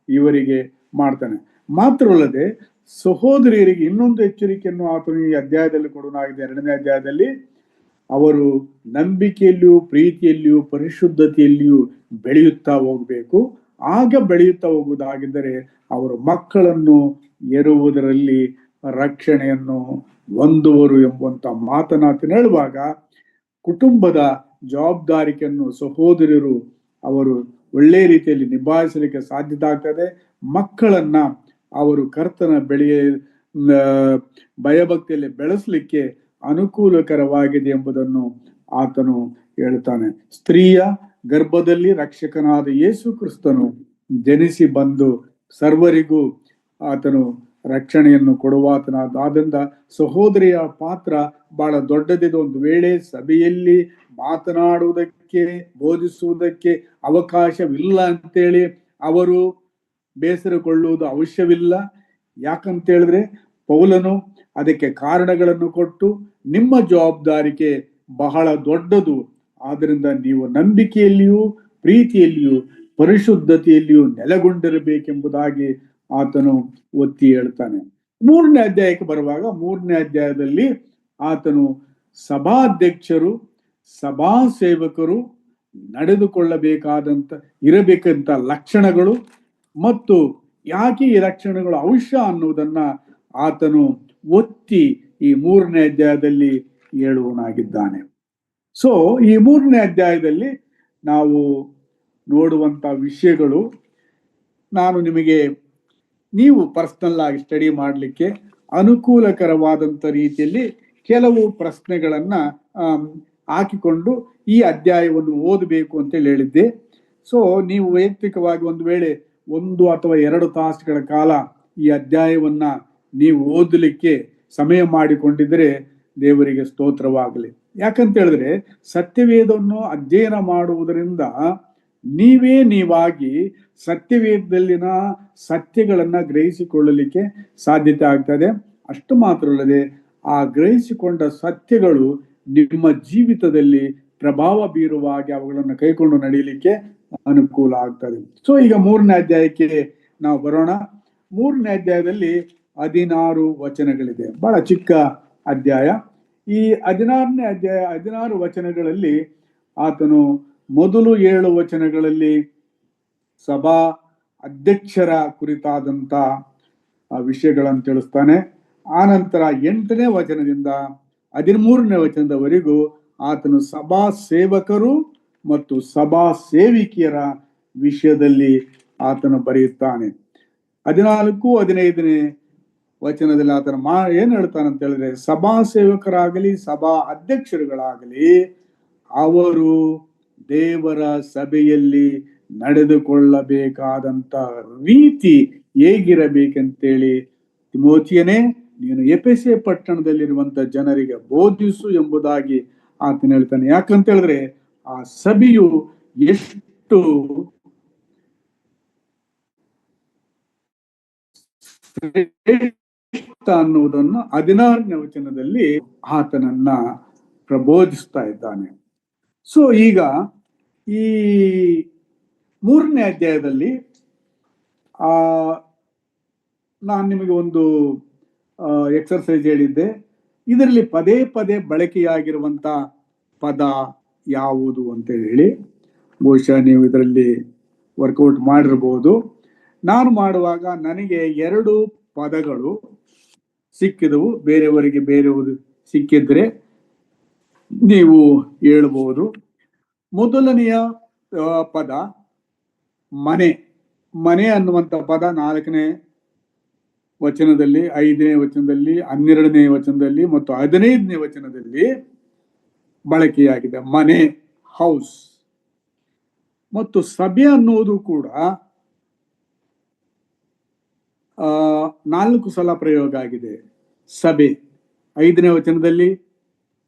ಇವರಿಗೆ ಮಾಡ್ತಾನೆ. ಮಾತ್ರವಲ್ಲದೆ ಸಹೋದರಿಯರಿಗೆ ಇನ್ನೊಂದು ಎಚ್ಚರಿಕೆಯನ್ನು ಆತನು ಈ ಅಧ್ಯಾಯದಲ್ಲಿ ಕೊಡಲಾಗಿದೆ. 2ನೇ ಅಧ್ಯಾಯದಲ್ಲಿ ಅವರು ನಂಬಿಕೆಯಲ್ಲಿಯೂ ಪ್ರೀತಿಯಲ್ಲಿಯೂ ಪರಿಶುದ್ಧತೆಯಲ್ಲಿಯೂ ಬೆಳೆಯುತ್ತಾ ಹೋಗ್ಬೇಕು. ಆಗ ಬೆಳೆಯುತ್ತಾ ಹೋಗುವುದಾಗಿದ್ದರೆ ಅವರು ಮಕ್ಕಳನ್ನು ಹೆರುವುದರಲ್ಲಿ ರಕ್ಷಣೆಯನ್ನು ಹೊಂದುವರು ಎಂಬುವಂತ ಮಾತನಾತನು ಹೇಳುವಾಗ, ಕುಟುಂಬದ ಜವಾಬ್ದಾರಿಕೆಯನ್ನು ಸಹೋದರರು ಅವರು ಒಳ್ಳೆ ರೀತಿಯಲ್ಲಿ ನಿಭಾಯಿಸಲಿಕ್ಕೆ ಸಾಧ್ಯತೆ ಆಗ್ತದೆ. ಮಕ್ಕಳನ್ನ ಅವರು ಕರ್ತನ ಭಯಭಕ್ತಿಯಲ್ಲಿ ಬೆಳೆಸಲಿಕ್ಕೆ ಅನುಕೂಲಕರವಾಗಿದೆ ಎಂಬುದನ್ನು ಆತನು ಹೇಳ್ತಾನೆ. ಸ್ತ್ರೀಯ ಗರ್ಭದಲ್ಲಿ ರಕ್ಷಕನಾದ ಯೇಸು ಕ್ರಿಸ್ತನು ಜನಿಸಿ ಬಂದು ಸರ್ವರಿಗೂ ಆತನು ರಕ್ಷಣೆಯನ್ನು ಕೊಡುವಾತನಾದ್ದರಿಂದ ಸಹೋದರಿಯ ಪಾತ್ರ ಬಹಳ ದೊಡ್ಡದಿದೆ. ಒಂದು ವೇಳೆ ಸಭೆಯಲ್ಲಿ ಮಾತನಾಡುವುದಕ್ಕೆ, ಬೋಧಿಸುವುದಕ್ಕೆ ಅವಕಾಶವಿಲ್ಲ ಅಂತೇಳಿ ಅವರು ಬೇಸರಗೊಳ್ಳುವುದು ಅವಶ್ಯವಿಲ್ಲ. ಯಾಕಂತ ಹೇಳಿದ್ರೆ ಪೌಲನು ಅದಕ್ಕೆ ಕಾರಣಗಳನ್ನು ಕೊಟ್ಟು, ನಿಮ್ಮ ಜವಾಬ್ದಾರಿಕೆ ಬಹಳ ದೊಡ್ಡದು, ಆದ್ದರಿಂದ ನೀವು ನಂಬಿಕೆಯಲ್ಲಿಯೂ ಪ್ರೀತಿಯಲ್ಲಿಯೂ ಪರಿಶುದ್ಧತೆಯಲ್ಲಿಯೂ ನೆಲೆಗೊಂಡಿರಬೇಕೆಂಬುದಾಗಿ ಆತನು ಒತ್ತಿ ಹೇಳ್ತಾನೆ. 3ನೇ ಅಧ್ಯಾಯಕ್ಕೆ ಬರುವಾಗ 3ನೇ ಅಧ್ಯಾಯದಲ್ಲಿ ಆತನು ಸಭಾಧ್ಯಕ್ಷರು, ಸಭಾ ಸೇವಕರು ಇರಬೇಕಂತ ಲಕ್ಷಣಗಳು ಮತ್ತು ಯಾಕೆ ಈ ಲಕ್ಷಣಗಳು ಅವಶ್ಯ ಅನ್ನುವುದನ್ನ ಆತನು ಒತ್ತಿ ಈ 3ನೇ ಅಧ್ಯಾಯದಲ್ಲಿ ಹೇಳುವನಾಗಿದ್ದಾನೆ. ಸೊ ಈ 3ನೇ ಅಧ್ಯಾಯದಲ್ಲಿ ನಾವು ನೋಡುವಂತ ವಿಷಯಗಳು, ನಾನು ನಿಮಗೆ ನೀವು ಪರ್ಸನಲ್ ಆಗಿ ಸ್ಟಡಿ ಮಾಡಲಿಕ್ಕೆ ಅನುಕೂಲಕರವಾದಂತ ರೀತಿಯಲ್ಲಿ ಕೆಲವು ಪ್ರಶ್ನೆಗಳನ್ನ ಹಾಕಿಕೊಂಡು ಈ ಅಧ್ಯಾಯವನ್ನು ಓದಬೇಕು ಅಂತೇಳಿ ಹೇಳಿದ್ದೆ. ಸೊ ನೀವು ವೈಯಕ್ತಿಕವಾಗಿ ಒಂದು ವೇಳೆ 1 ಅಥವಾ 2 ತಾಸುಗಳ ಕಾಲ ಈ ಅಧ್ಯಾಯವನ್ನ ನೀವು ಓದಲಿಕ್ಕೆ ಸಮಯ ಮಾಡಿಕೊಂಡಿದ್ರೆ ದೇವರಿಗೆ ಸ್ತೋತ್ರವಾಗಲಿ. ಯಾಕಂತ ಹೇಳಿದ್ರೆ ಸತ್ಯವೇದವನ್ನು ಅಧ್ಯಯನ ಮಾಡುವುದರಿಂದ ನೀವಾಗಿ ಸತ್ಯವೇದದಲ್ಲಿನ ಸತ್ಯಗಳನ್ನ ಗ್ರಹಿಸಿಕೊಳ್ಳಲಿಕ್ಕೆ ಸಾಧ್ಯತೆ ಆಗ್ತದೆ. ಅಷ್ಟು ಮಾತ್ರ ಅಲ್ಲದೆ ಆ ಗ್ರಹಿಸಿಕೊಂಡ ಸತ್ಯಗಳು ನಿಮ್ಮ ಜೀವಿತದಲ್ಲಿ ಪ್ರಭಾವ ಬೀರುವ ಹಾಗೆ ಅವುಗಳನ್ನು ಕೈಕೊಂಡು ನಡೆಯಲಿಕ್ಕೆ ಅನುಕೂಲ ಆಗ್ತದೆ. ಸೊ ಈಗ 3ನೇ ಅಧ್ಯಾಯಕ್ಕೆ ನಾವು ಬರೋಣ. 3ನೇ ಅಧ್ಯಾಯದಲ್ಲಿ 16 ವಚನಗಳಿದೆ. ಬಹಳ ಚಿಕ್ಕ ಅಧ್ಯಾಯ. ಈ 16ನೇ ಅಧ್ಯಾಯ 16 ವಚನಗಳಲ್ಲಿ ಆತನು ಮೊದಲು 7 ವಚನಗಳಲ್ಲಿ ಸಭಾ ಅಧ್ಯಕ್ಷರ ಕುರಿತಾದಂತ ವಿಷಯಗಳನ್ನು ತಿಳಿಸ್ತಾನೆ. ಆನಂತರ 8ನೇ ವಚನದಿಂದ 13ನೇ ವಚನದವರೆಗೂ ಆತನು ಸಭಾ ಸೇವಕರು ಮತ್ತು ಸಭಾ ಸೇವಿಕೆಯರ ವಿಷಯದಲ್ಲಿ ಆತನು ಬರೆಯುತ್ತಾನೆ. 14, 15ನೇ ವಚನದಲ್ಲಿ ಆತನು ಏನ್ ಹೇಳ್ತಾನೆ ಅಂತ ಹೇಳಿದ್ರೆ, ಸಭಾ ಸೇವಕರಾಗಲಿ ಸಭಾ ಅಧ್ಯಕ್ಷರುಗಳಾಗಲಿ ಅವರು ದೇವರ ಸಭೆಯಲ್ಲಿ ನಡೆದುಕೊಳ್ಳಬೇಕಾದಂತ ರೀತಿ ಹೇಗಿರಬೇಕಂತೇಳಿ ತಿಮೋಥಿಯನೇ ನೀನು ಎಫೆಸ ಪಟ್ಟಣದಲ್ಲಿರುವಂತ ಜನರಿಗೆ ಬೋಧಿಸು ಎಂಬುದಾಗಿ ಆತನು ಹೇಳ್ತಾನೆ. ಯಾಕಂತ ಹೇಳಿದ್ರೆ ಆ ಸಭೆಯು ಎಷ್ಟು ಅನ್ನುವುದನ್ನು 16ನೇ ವಚನದಲ್ಲಿ ಆತನನ್ನ ಪ್ರಬೋಧಿಸ್ತಾ ಇದ್ದಾನೆ. ಸೊ ಈಗ ಈ 3ನೇ ಅಧ್ಯಾಯದಲ್ಲಿ ನಾನು ನಿಮಗೆ ಒಂದು ಎಕ್ಸರ್ಸೈಸ್ ಹೇಳಿದ್ದೆ. ಇದರಲ್ಲಿ ಪದೇ ಪದೇ ಬಳಕೆಯಾಗಿರುವಂತ ಪದ ಯಾವುದು ಅಂತ ಹೇಳಿ ಬಹುಶಃ ನೀವು ಇದರಲ್ಲಿ ವರ್ಕೌಟ್ ಮಾಡಿರ್ಬೋದು. ನಾನು ಮಾಡುವಾಗ ನನಗೆ 2 ಪದಗಳು ಸಿಕ್ಕಿದವು, ಬೇರೆಯವರಿಗೆ ಬೇರೆಯವರು ಸಿಕ್ಕಿದ್ರೆ ನೀವು ಹೇಳ್ಬೋದು. ಮೊದಲನೆಯ ಪದ ಮನೆ. ಮನೆ ಅನ್ನುವಂಥ ಪದ 4ನೇ ವಚನದಲ್ಲಿ, 5ನೇ ವಚನದಲ್ಲಿ, 12ನೇ ವಚನದಲ್ಲಿ ಮತ್ತು 15ನೇ ವಚನದಲ್ಲಿ ಬಳಕೆಯಾಗಿದೆ. ಮನೆ, ಹೌಸ್. ಮತ್ತು ಸಭೆ ಅನ್ನುವುದು ಕೂಡ 4 ಸಲ ಪ್ರಯೋಗ ಆಗಿದೆ. ಸಭೆ 5ನೇ ವಚನದಲ್ಲಿ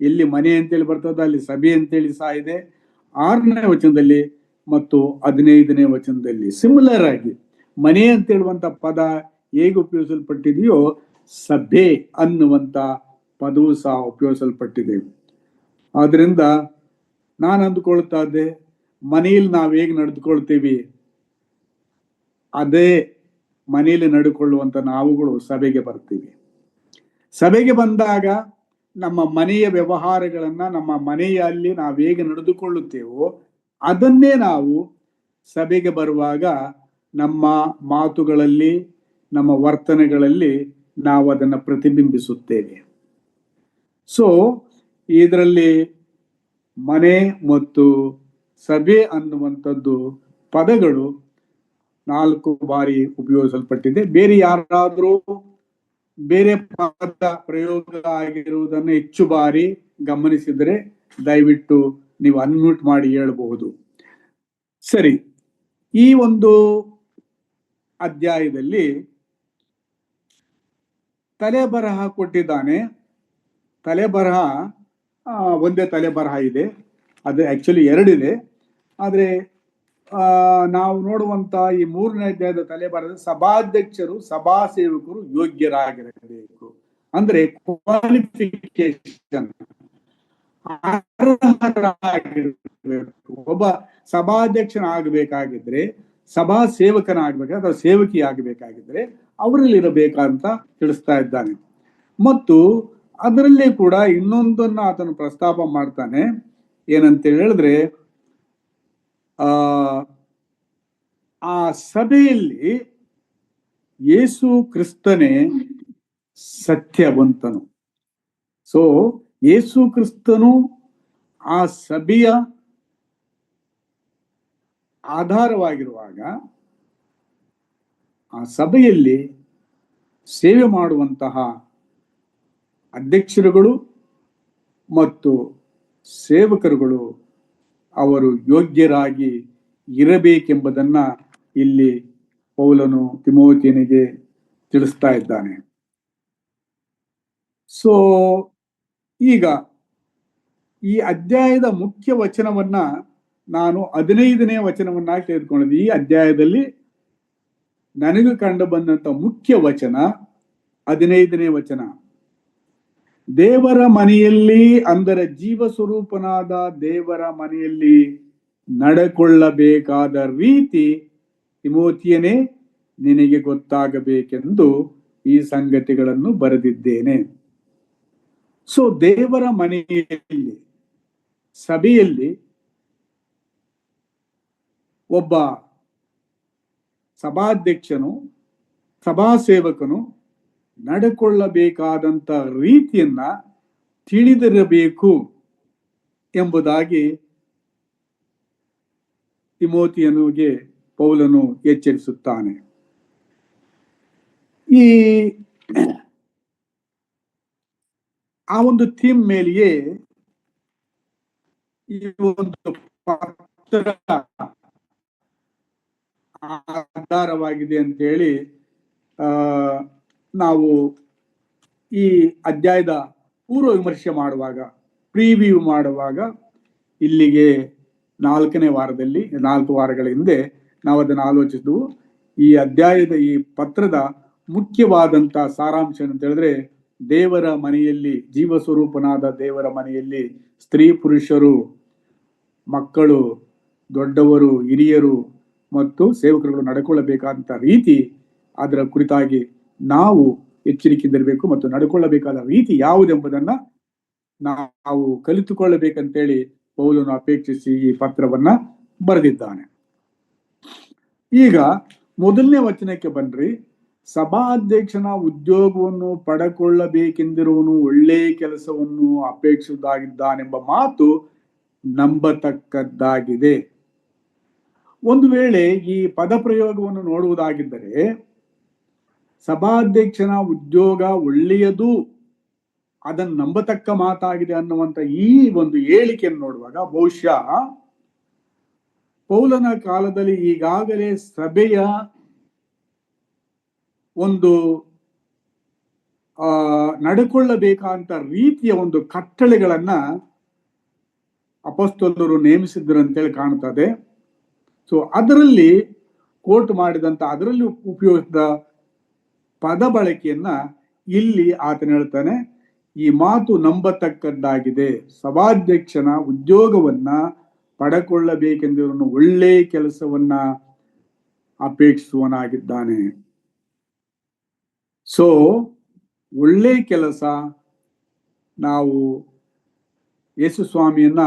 ಎಲ್ಲಿ ಮನೆ ಅಂತೇಳಿ ಬರ್ತದೆ ಅಲ್ಲಿ ಸಭೆ ಅಂತೇಳಿ ಸಹ ಇದೆ. 6ನೇ ವಚನದಲ್ಲಿ ಮತ್ತು 15ನೇ ವಚನದಲ್ಲಿ ಸಿಮಿಲರ್ ಆಗಿ ಮನೆ ಅಂತ ಹೇಳುವಂತ ಪದ ಹೇಗೆ ಉಪಯೋಗಿಸಲ್ಪಟ್ಟಿದೆಯೋ ಸಭೆ ಅನ್ನುವಂತ ಪದವು ಸಹ ಉಪಯೋಗಿಸಲ್ಪಟ್ಟಿದೆ. ಆದ್ರಿಂದ ನಾನು ಅಂದುಕೊಳ್ತಾ ಇದ್ದೆ, ಮನೆಯಲ್ಲಿ ನಾವು ಹೇಗೆ ನಡೆದುಕೊಳ್ತೀವಿ ಅದೇ ಮನೆಯಲ್ಲಿ ನಡೆದುಕೊಳ್ಳುವಂತ ನಾವುಗಳು ಸಭೆಗೆ ಬರ್ತೀವಿ. ಸಭೆಗೆ ಬಂದಾಗ ನಮ್ಮ ಮನೆಯ ವ್ಯವಹಾರಗಳನ್ನ, ನಮ್ಮ ಮನೆಯಲ್ಲಿ ನಾವು ಹೇಗೆ ನಡೆದುಕೊಳ್ಳುತ್ತೇವೋ ಅದನ್ನೇ ನಾವು ಸಭೆಗೆ ಬರುವಾಗ ನಮ್ಮ ಮಾತುಗಳಲ್ಲಿ, ನಮ್ಮ ವರ್ತನೆಗಳಲ್ಲಿ ನಾವು ಅದನ್ನು ಪ್ರತಿಬಿಂಬಿಸುತ್ತೇವೆ. ಸೊ ಇದರಲ್ಲಿ ಮನೆ ಮತ್ತು ಸಭೆ ಅನ್ನುವಂಥದ್ದು ಪದಗಳು 4 ಬಾರಿ ಉಪಯೋಗಿಸಲ್ಪಟ್ಟಿದೆ. ಬೇರೆ ಯಾರಾದರೂ ಬೇರೆ ಪದ ಪ್ರಯೋಗ ಆಗಿರುವುದನ್ನು ಹೆಚ್ಚು ಬಾರಿ ಗಮನಿಸಿದರೆ ದಯವಿಟ್ಟು ನೀವು ಅನ್ಮ್ಯೂಟ್ ಮಾಡಿ ಹೇಳಬಹುದು. ಸರಿ, ಈ ಒಂದು ಅಧ್ಯಾಯದಲ್ಲಿ ತಲೆಬರಹ ಕೊಟ್ಟಿದ್ದಾನೆ. ತಲೆಬರಹ ಒಂದೇ ತಲೆಬರಹ ಇದೆ, ಅದು ಆಕ್ಚುಲಿ 2 ಇದೆ. ಆದರೆ ನಾವು ನೋಡುವಂತ ಈ 3ನೇ ಅಧ್ಯಾಯದ ತಲೆಬಾರದ ಸಭಾಧ್ಯಕ್ಷರು ಸಭಾ ಸೇವಕರು ಯೋಗ್ಯರಾಗಿರಬೇಕು. ಅಂದ್ರೆ ಕ್ವಾಲಿಫಿಕೇಶನ್, ಒಬ್ಬ ಸಭಾಧ್ಯಕ್ಷನ ಆಗ್ಬೇಕಾಗಿದ್ರೆ, ಸಭಾ ಸೇವಕನ ಆಗ್ಬೇಕಾದ್ರೆ ಅಥವಾ ಸೇವಕಿ ಆಗ್ಬೇಕಾಗಿದ್ರೆ ಅವರಲ್ಲಿ ಇರಬೇಕಂತ ತಿಳಿಸ್ತಾ ಇದ್ದಾನೆ. ಮತ್ತು ಅದರಲ್ಲೇ ಕೂಡ ಇನ್ನೊಂದನ್ನ ಆತನು ಪ್ರಸ್ತಾಪ ಮಾಡ್ತಾನೆ. ಏನಂತ ಹೇಳಿದ್ರೆ, ಆ ಸಭೆಯಲ್ಲಿ ಯೇಸು ಕ್ರಿಸ್ತನೇ ಸತ್ಯವಂತನು. ಸೊ ಯೇಸು ಕ್ರಿಸ್ತನು ಆ ಸಭೆಯ ಆಧಾರವಾಗಿರುವಾಗ ಆ ಸಭೆಯಲ್ಲಿ ಸೇವೆ ಮಾಡುವಂತಹ ಅಧ್ಯಕ್ಷರುಗಳು ಮತ್ತು ಸೇವಕರುಗಳು ಅವರು ಯೋಗ್ಯರಾಗಿ ಇರಬೇಕೆಂಬುದನ್ನ ಇಲ್ಲಿ ಪೌಲನು ತಿಮೋಥಿಯನಿಗೆ ತಿಳಿಸ್ತಾ ಇದ್ದಾನೆ. ಸೊ ಈಗ ಈ ಅಧ್ಯಾಯದ ಮುಖ್ಯ ವಚನವನ್ನ ನಾನು 15ನೇ ವಚನವನ್ನಾಗಿ ತೆಗೆದುಕೊಂಡಿದ್ದೆ. ಈ ಅಧ್ಯಾಯದಲ್ಲಿ ನನಗೆ ಕಂಡು ಬಂದಂತ ಮುಖ್ಯ ವಚನ 15ನೇ ವಚನ. ದೇವರ ಮನೆಯಲ್ಲಿ, ಅಂದರೆ ಜೀವ ಸ್ವರೂಪನಾದ ದೇವರ ಮನೆಯಲ್ಲಿ ನಡೆಕೊಳ್ಳಬೇಕಾದ ರೀತಿ ತಿಮೋಥಿಯನೇ ನಿನಗೆ ಗೊತ್ತಾಗಬೇಕೆಂದು ಈ ಸಂಗತಿಗಳನ್ನು ಬರೆದಿದ್ದೇನೆ. ಸೊ ದೇವರ ಮನೆಯಲ್ಲಿ, ಸಭೆಯಲ್ಲಿ ಒಬ್ಬ ಸಭಾಧ್ಯಕ್ಷನು, ಸಭಾ ಸೇವಕನು ನಡೆಕೊಳ್ಳಬೇಕಾದಂತ ರೀತಿಯನ್ನ ತಿಳಿದಿರಬೇಕು ಎಂಬುದಾಗಿ ತಿಮೋಥಿಯನಿಗೆ ಪೌಲನು ಎಚ್ಚರಿಸುತ್ತಾನೆ. ಆ ಒಂದು ಥೀಮ್ ಮೇಲೆಯೇ ಈ ಒಂದು ಪತ್ರ ಆಧಾರವಾಗಿದೆ ಅಂತ ಹೇಳಿ ನಾವು ಈ ಅಧ್ಯಾಯದ ಪೂರ್ವ ವಿಮರ್ಶೆ ಮಾಡುವಾಗ, ಪ್ರಿವ್ಯೂ ಮಾಡುವಾಗ, ಇಲ್ಲಿಗೆ 4ನೇ ವಾರದಲ್ಲಿ, 4 ವಾರಗಳ ಹಿಂದೆ ನಾವು ಅದನ್ನು ಆಲೋಚಿಸಿದ್ವು. ಈ ಅಧ್ಯಾಯದ, ಈ ಪತ್ರದ ಮುಖ್ಯವಾದಂತ ಸಾರಾಂಶ ಅಂತ ಹೇಳಿದ್ರೆ, ದೇವರ ಮನೆಯಲ್ಲಿ, ಜೀವ ಸ್ವರೂಪನಾದ ದೇವರ ಮನೆಯಲ್ಲಿ ಸ್ತ್ರೀ ಪುರುಷರು, ಮಕ್ಕಳು, ದೊಡ್ಡವರು, ಹಿರಿಯರು ಮತ್ತು ಸೇವಕರುಗಳು ನಡ್ಕೊಳ್ಳಬೇಕಾದಂತ ರೀತಿ, ಅದರ ಕುರಿತಾಗಿ ನಾವು ಎಚ್ಚರಿಕೆಯಿಂದಿರಬೇಕು ಮತ್ತು ನಡ್ಕೊಳ್ಳಬೇಕಾದ ರೀತಿ ಯಾವುದೆಂಬುದನ್ನ ನಾವು ಕಲಿತುಕೊಳ್ಳಬೇಕಂತೇಳಿ ಪೌಲನು ಅಪೇಕ್ಷಿಸಿ ಈ ಪತ್ರವನ್ನ ಬರೆದಿದ್ದಾನೆ. ಈಗ 1ನೇ ವಚನಕ್ಕೆ ಬನ್ರಿ. ಸಭಾಧ್ಯಕ್ಷನ ಉದ್ಯೋಗವನ್ನು ಪಡೆಕೊಳ್ಳಬೇಕೆಂದಿರುವನು ಒಳ್ಳೆಯ ಕೆಲಸವನ್ನು ಅಪೇಕ್ಷಿಸುವುದಾಗಿದ್ದಾನೆಂಬ ಮಾತು ನಂಬತಕ್ಕದ್ದಾಗಿದೆ. ಒಂದು ವೇಳೆ ಈ ಪದ ಪ್ರಯೋಗವನ್ನು ನೋಡುವುದಾಗಿದ್ದರೆ, ಸಭಾಧ್ಯಕ್ಷನ ಉದ್ಯೋಗ ಒಳ್ಳೆಯದು, ಅದನ್ನು ನಂಬತಕ್ಕ ಮಾತಾಗಿದೆ ಅನ್ನುವಂತ ಈ ಒಂದು ಹೇಳಿಕೆಯನ್ನು ನೋಡುವಾಗ, ಬಹುಶಃ ಪೌಲನ ಕಾಲದಲ್ಲಿ ಈಗಾಗಲೇ ಸಭೆಯ ಒಂದು ನಡೆಕೊಳ್ಳಬೇಕಾದಂತ ರೀತಿಯ ಒಂದು ಕಟ್ಟಳೆಗಳನ್ನ ಅಪೊಸ್ತಲರು ನೇಮಿಸಿದ್ರು ಅಂತೇಳಿ ಕಾಣ್ತದೆ. ಸೊ ಅದರಲ್ಲಿ ಕೋಟ್ ಮಾಡಿದಂತ, ಅದರಲ್ಲಿ ಉಪಯೋಗಿಸಿದ ಪದ ಬಳಕೆಯನ್ನ ಇಲ್ಲಿ ಆತನ ಹೇಳ್ತಾನೆ. ಈ ಮಾತು ನಂಬತಕ್ಕದ್ದಾಗಿದೆ. ಸಭಾಧ್ಯಕ್ಷನ ಉದ್ಯೋಗವನ್ನ ಪಡೆಕೊಳ್ಳಬೇಕೆಂದಿರುವನು ಒಳ್ಳೆಯ ಕೆಲಸವನ್ನ ಅಪೇಕ್ಷಿಸುವನಾಗಿದ್ದಾನೆ. ಸೊ ಒಳ್ಳೆಯ ಕೆಲಸ, ನಾವು ಯೇಸು ಸ್ವಾಮಿಯನ್ನ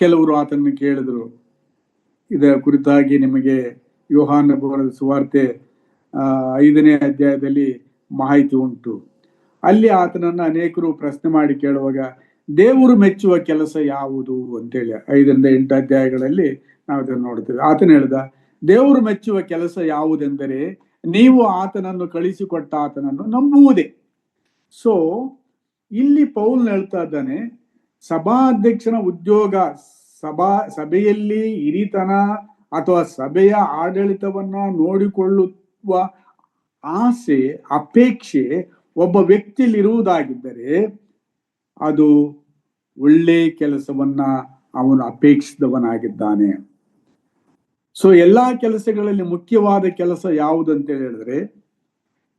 ಕೆಲವರು ಆತನ್ನು ಕೇಳಿದ್ರು, ಇದರ ಕುರಿತಾಗಿ ನಿಮಗೆ ಯೋಹಾನ ಬರೆದ ಸುವಾರ್ತೆ 5ನೇ ಅಧ್ಯಾಯದಲ್ಲಿ ಮಾಹಿತಿ ಉಂಟು. ಅಲ್ಲಿ ಆತನನ್ನ ಅನೇಕರು ಪ್ರಶ್ನೆ ಮಾಡಿ ಕೇಳುವಾಗ, ದೇವರು ಮೆಚ್ಚುವ ಕೆಲಸ ಯಾವುದು ಅಂತೇಳಿ 5ರಿಂದ 8 ಅಧ್ಯಾಯಗಳಲ್ಲಿ ನಾವು ಅದನ್ನು ನೋಡ್ತೇವೆ. ಆತನ ಹೇಳ್ದ, ದೇವರು ಮೆಚ್ಚುವ ಕೆಲಸ ಯಾವುದೆಂದರೆ ನೀವು ಆತನನ್ನು ಕಳಿಸಿಕೊಟ್ಟ ಆತನನ್ನು ನಂಬುವುದೇ. ಸೊ ಇಲ್ಲಿ ಪೌಲ್ ಹೇಳ್ತಾ ಇದ್ದಾನೆ, ಸಭಾಧ್ಯಕ್ಷನ ಉದ್ಯೋಗ, ಸಭೆಯಲ್ಲಿ ಹಿರಿತನ ಅಥವಾ ಸಭೆಯ ಆಡಳಿತವನ್ನ ನೋಡಿಕೊಳ್ಳುವ ಆಸೆ, ಅಪೇಕ್ಷೆ ಒಬ್ಬ ವ್ಯಕ್ತಿಯಲ್ಲಿ ಇರುವುದಾಗಿದ್ದರೆ ಅದು ಒಳ್ಳೆ ಕೆಲಸವನ್ನ ಅವನು ಅಪೇಕ್ಷಿಸಿದವನಾಗಿದ್ದಾನೆ. ಸೊ ಎಲ್ಲಾ ಕೆಲಸಗಳಲ್ಲಿ ಮುಖ್ಯವಾದ ಕೆಲಸ ಯಾವುದಂತ ಹೇಳಿದ್ರೆ,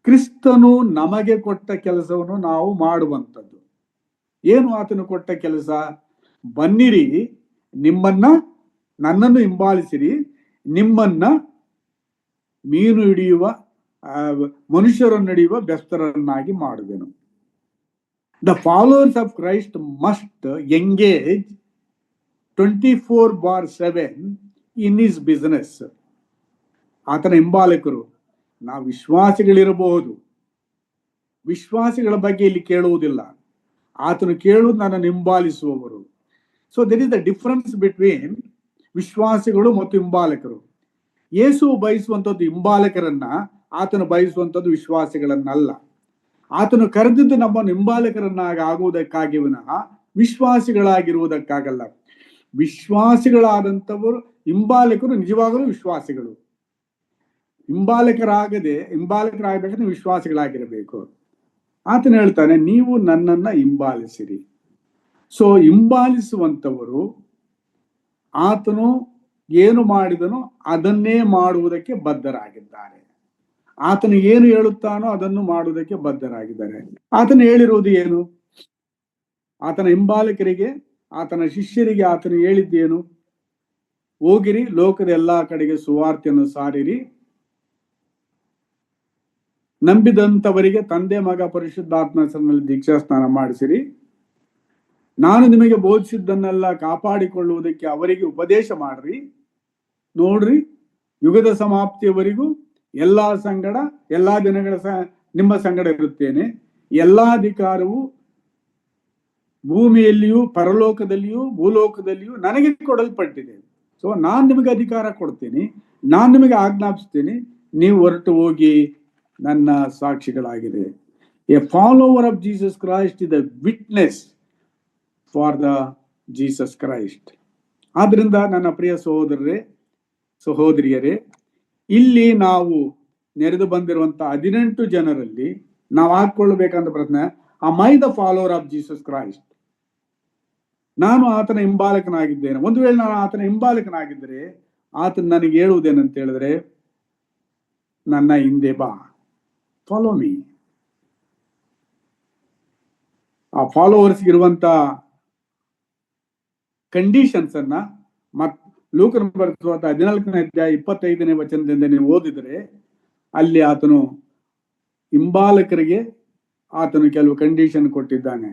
ಕ್ರಿಸ್ತನು ನಮಗೆ ಕೊಟ್ಟ ಕೆಲಸವನ್ನು ನಾವು ಮಾಡುವಂಥದ್ದು. ಏನು ಆತನು ಕೊಟ್ಟ ಕೆಲಸ? ಬನ್ನಿರಿ, ನನ್ನನ್ನು ಹಿಂಬಾಲಿಸಿರಿ, ನಿಮ್ಮನ್ನ ಮೀನು ಹಿಡಿಯುವ ಮನುಷ್ಯರನ್ನು ಹಿಡಿಯುವ ಬೆಸ್ತರನ್ನಾಗಿ ಮಾಡುವೆನು. The followers of Christ must engage 24/7 in his business. ಆತನ ಹಿಂಬಾಲಕರು ನಾವು ವಿಶ್ವಾಸಿಗಳಿರಬಹುದು, ವಿಶ್ವಾಸಿಗಳ ಬಗ್ಗೆ ಇಲ್ಲಿ ಕೇಳುವುದಿಲ್ಲ. ಆತನು ಕೇಳುವುದು ನನ್ನನ್ನು ಹಿಂಬಾಲಿಸುವವರು. So there is the difference between ವಿಶ್ವಾಸಿಗಳು ಮತ್ತು ಹಿಂಬಾಲಕರು. ಯೇಸು ಬಯಸುವಂಥದ್ದು ಹಿಂಬಾಲಕರನ್ನ, ಆತನು ಬಯಸುವಂಥದ್ದು ವಿಶ್ವಾಸಿಗಳನ್ನಲ್ಲ. ಆತನು ಕರೆದಿದ್ದು ನಮ್ಮನ್ನು ಹಿಂಬಾಲಕರನ್ನಾಗಿ ಆಗುವುದಕ್ಕಾಗಿ ವಿನಃ ವಿಶ್ವಾಸಿಗಳಾಗಿರುವುದಕ್ಕಾಗಲ್ಲ. ವಿಶ್ವಾಸಿಗಳಾದಂಥವರು ಹಿಂಬಾಲಕರು ನಿಜವಾಗಲೂ ವಿಶ್ವಾಸಿಗಳು. ಹಿಂಬಾಲಕರಾಗಬೇಕಂದ್ರೆ ವಿಶ್ವಾಸಿಗಳಾಗಿರಬೇಕು. ಆತನು ಹೇಳ್ತಾನೆ, ನೀವು ನನ್ನನ್ನ ಹಿಂಬಾಲಿಸಿರಿ. ಸೊ ಹಿಂಬಾಲಿಸುವಂಥವರು ಆತನು ಏನು ಮಾಡಿದನೋ ಅದನ್ನೇ ಮಾಡುವುದಕ್ಕೆ ಬದ್ಧರಾಗಿದ್ದಾರೆ. ಆತನು ಏನು ಹೇಳುತ್ತಾನೋ ಅದನ್ನು ಮಾಡುವುದಕ್ಕೆ ಬದ್ಧರಾಗಿದ್ದಾರೆ. ಆತನು ಹೇಳಿರುವುದು ಏನು? ಆತನ ಹಿಂಬಾಲಕರಿಗೆ, ಆತನ ಶಿಷ್ಯರಿಗೆ ಆತನು ಹೇಳಿದ್ದೇನು? ಹೋಗಿರಿ, ಲೋಕದ ಎಲ್ಲಾ ಕಡೆಗೆ ಸುವಾರ್ತೆಯನ್ನು ಸಾರಿರಿ, ನಂಬಿದಂಥವರಿಗೆ ತಂದೆ ಮಗ ಪರಿಶುದ್ಧಾತ್ಮ ಹೆಸರಿನಲ್ಲಿ ದೀಕ್ಷಾ ಸ್ನಾನ ಮಾಡಿಸಿರಿ, ನಾನು ನಿಮಗೆ ಬೋಧಿಸಿದ್ದನ್ನೆಲ್ಲ ಕಾಪಾಡಿಕೊಳ್ಳುವುದಕ್ಕೆ ಅವರಿಗೆ ಉಪದೇಶ ಮಾಡ್ರಿ. ನೋಡ್ರಿ, ಯುಗದ ಸಮಾಪ್ತಿಯವರೆಗೂ ಎಲ್ಲಾ ದಿನಗಳ ನಿಮ್ಮ ಸಂಗಡ ಇರುತ್ತೇನೆ. ಎಲ್ಲಾ ಅಧಿಕಾರವು ಭೂಮಿಯಲ್ಲಿಯೂ ಪರಲೋಕದಲ್ಲಿಯೂ ಭೂಲೋಕದಲ್ಲಿಯೂ ನನಗೆ ಕೊಡಲ್ಪಟ್ಟಿದೆ. ಸೊ ನಾನು ನಿಮಗೆ ಅಧಿಕಾರ ಕೊಡ್ತೀನಿ, ನಾನು ನಿಮಗೆ ಆಜ್ಞಾಪಿಸ್ತೀನಿ, ನೀವು ಹೊರಟು ಹೋಗಿ ನನ್ನ ಸಾಕ್ಷಿಗಳಾಗಿದೆ. A follower of Jesus Christ is the witness for the Jesus Christ. ಆದ್ರಿಂದ ನನ್ನ ಪ್ರಿಯ ಸಹೋದರಿಯರೇ, ಇಲ್ಲಿ ನಾವು ನೆರೆದು ಬಂದಿರುವಂತ 18 ಜನರಲ್ಲಿ ನಾವು ಹಾಕೊಳ್ಳಬೇಕಂತ ಪ್ರಶ್ನೆ, am I the follower of Jesus Christ? ನಾನು ಆತನ ಹಿಂಬಾಲಕನಾಗಿದ್ದೇನೆ. ಒಂದು ವೇಳೆ ನಾನು ಆತನ ಹಿಂಬಾಲಕನಾಗಿದ್ದರೆ ಆತನ ನನಗೆ ಹೇಳುವುದೇನಂತ ಹೇಳಿದ್ರೆ, ನನ್ನ ಹಿಂದೆ ಬಾ, ಫಾಲೋ ಮೀ. ಆ ಫಾಲೋವರ್ಸ್ ಇರುವಂತ ಕಂಡೀಷನ್ಸ್ ಅನ್ನ ಲೂಕನ ಬರೆಸುವಂತ 14ನೇ ಅಧ್ಯಾಯ 25ನೇ ವಚನದಿಂದ ನೀವು ಓದಿದರೆ, ಅಲ್ಲಿ ಆತನು ಹಿಂಬಾಲಕರಿಗೆ ಆತನು ಕೆಲವು ಕಂಡೀಷನ್ ಕೊಟ್ಟಿದ್ದಾನೆ.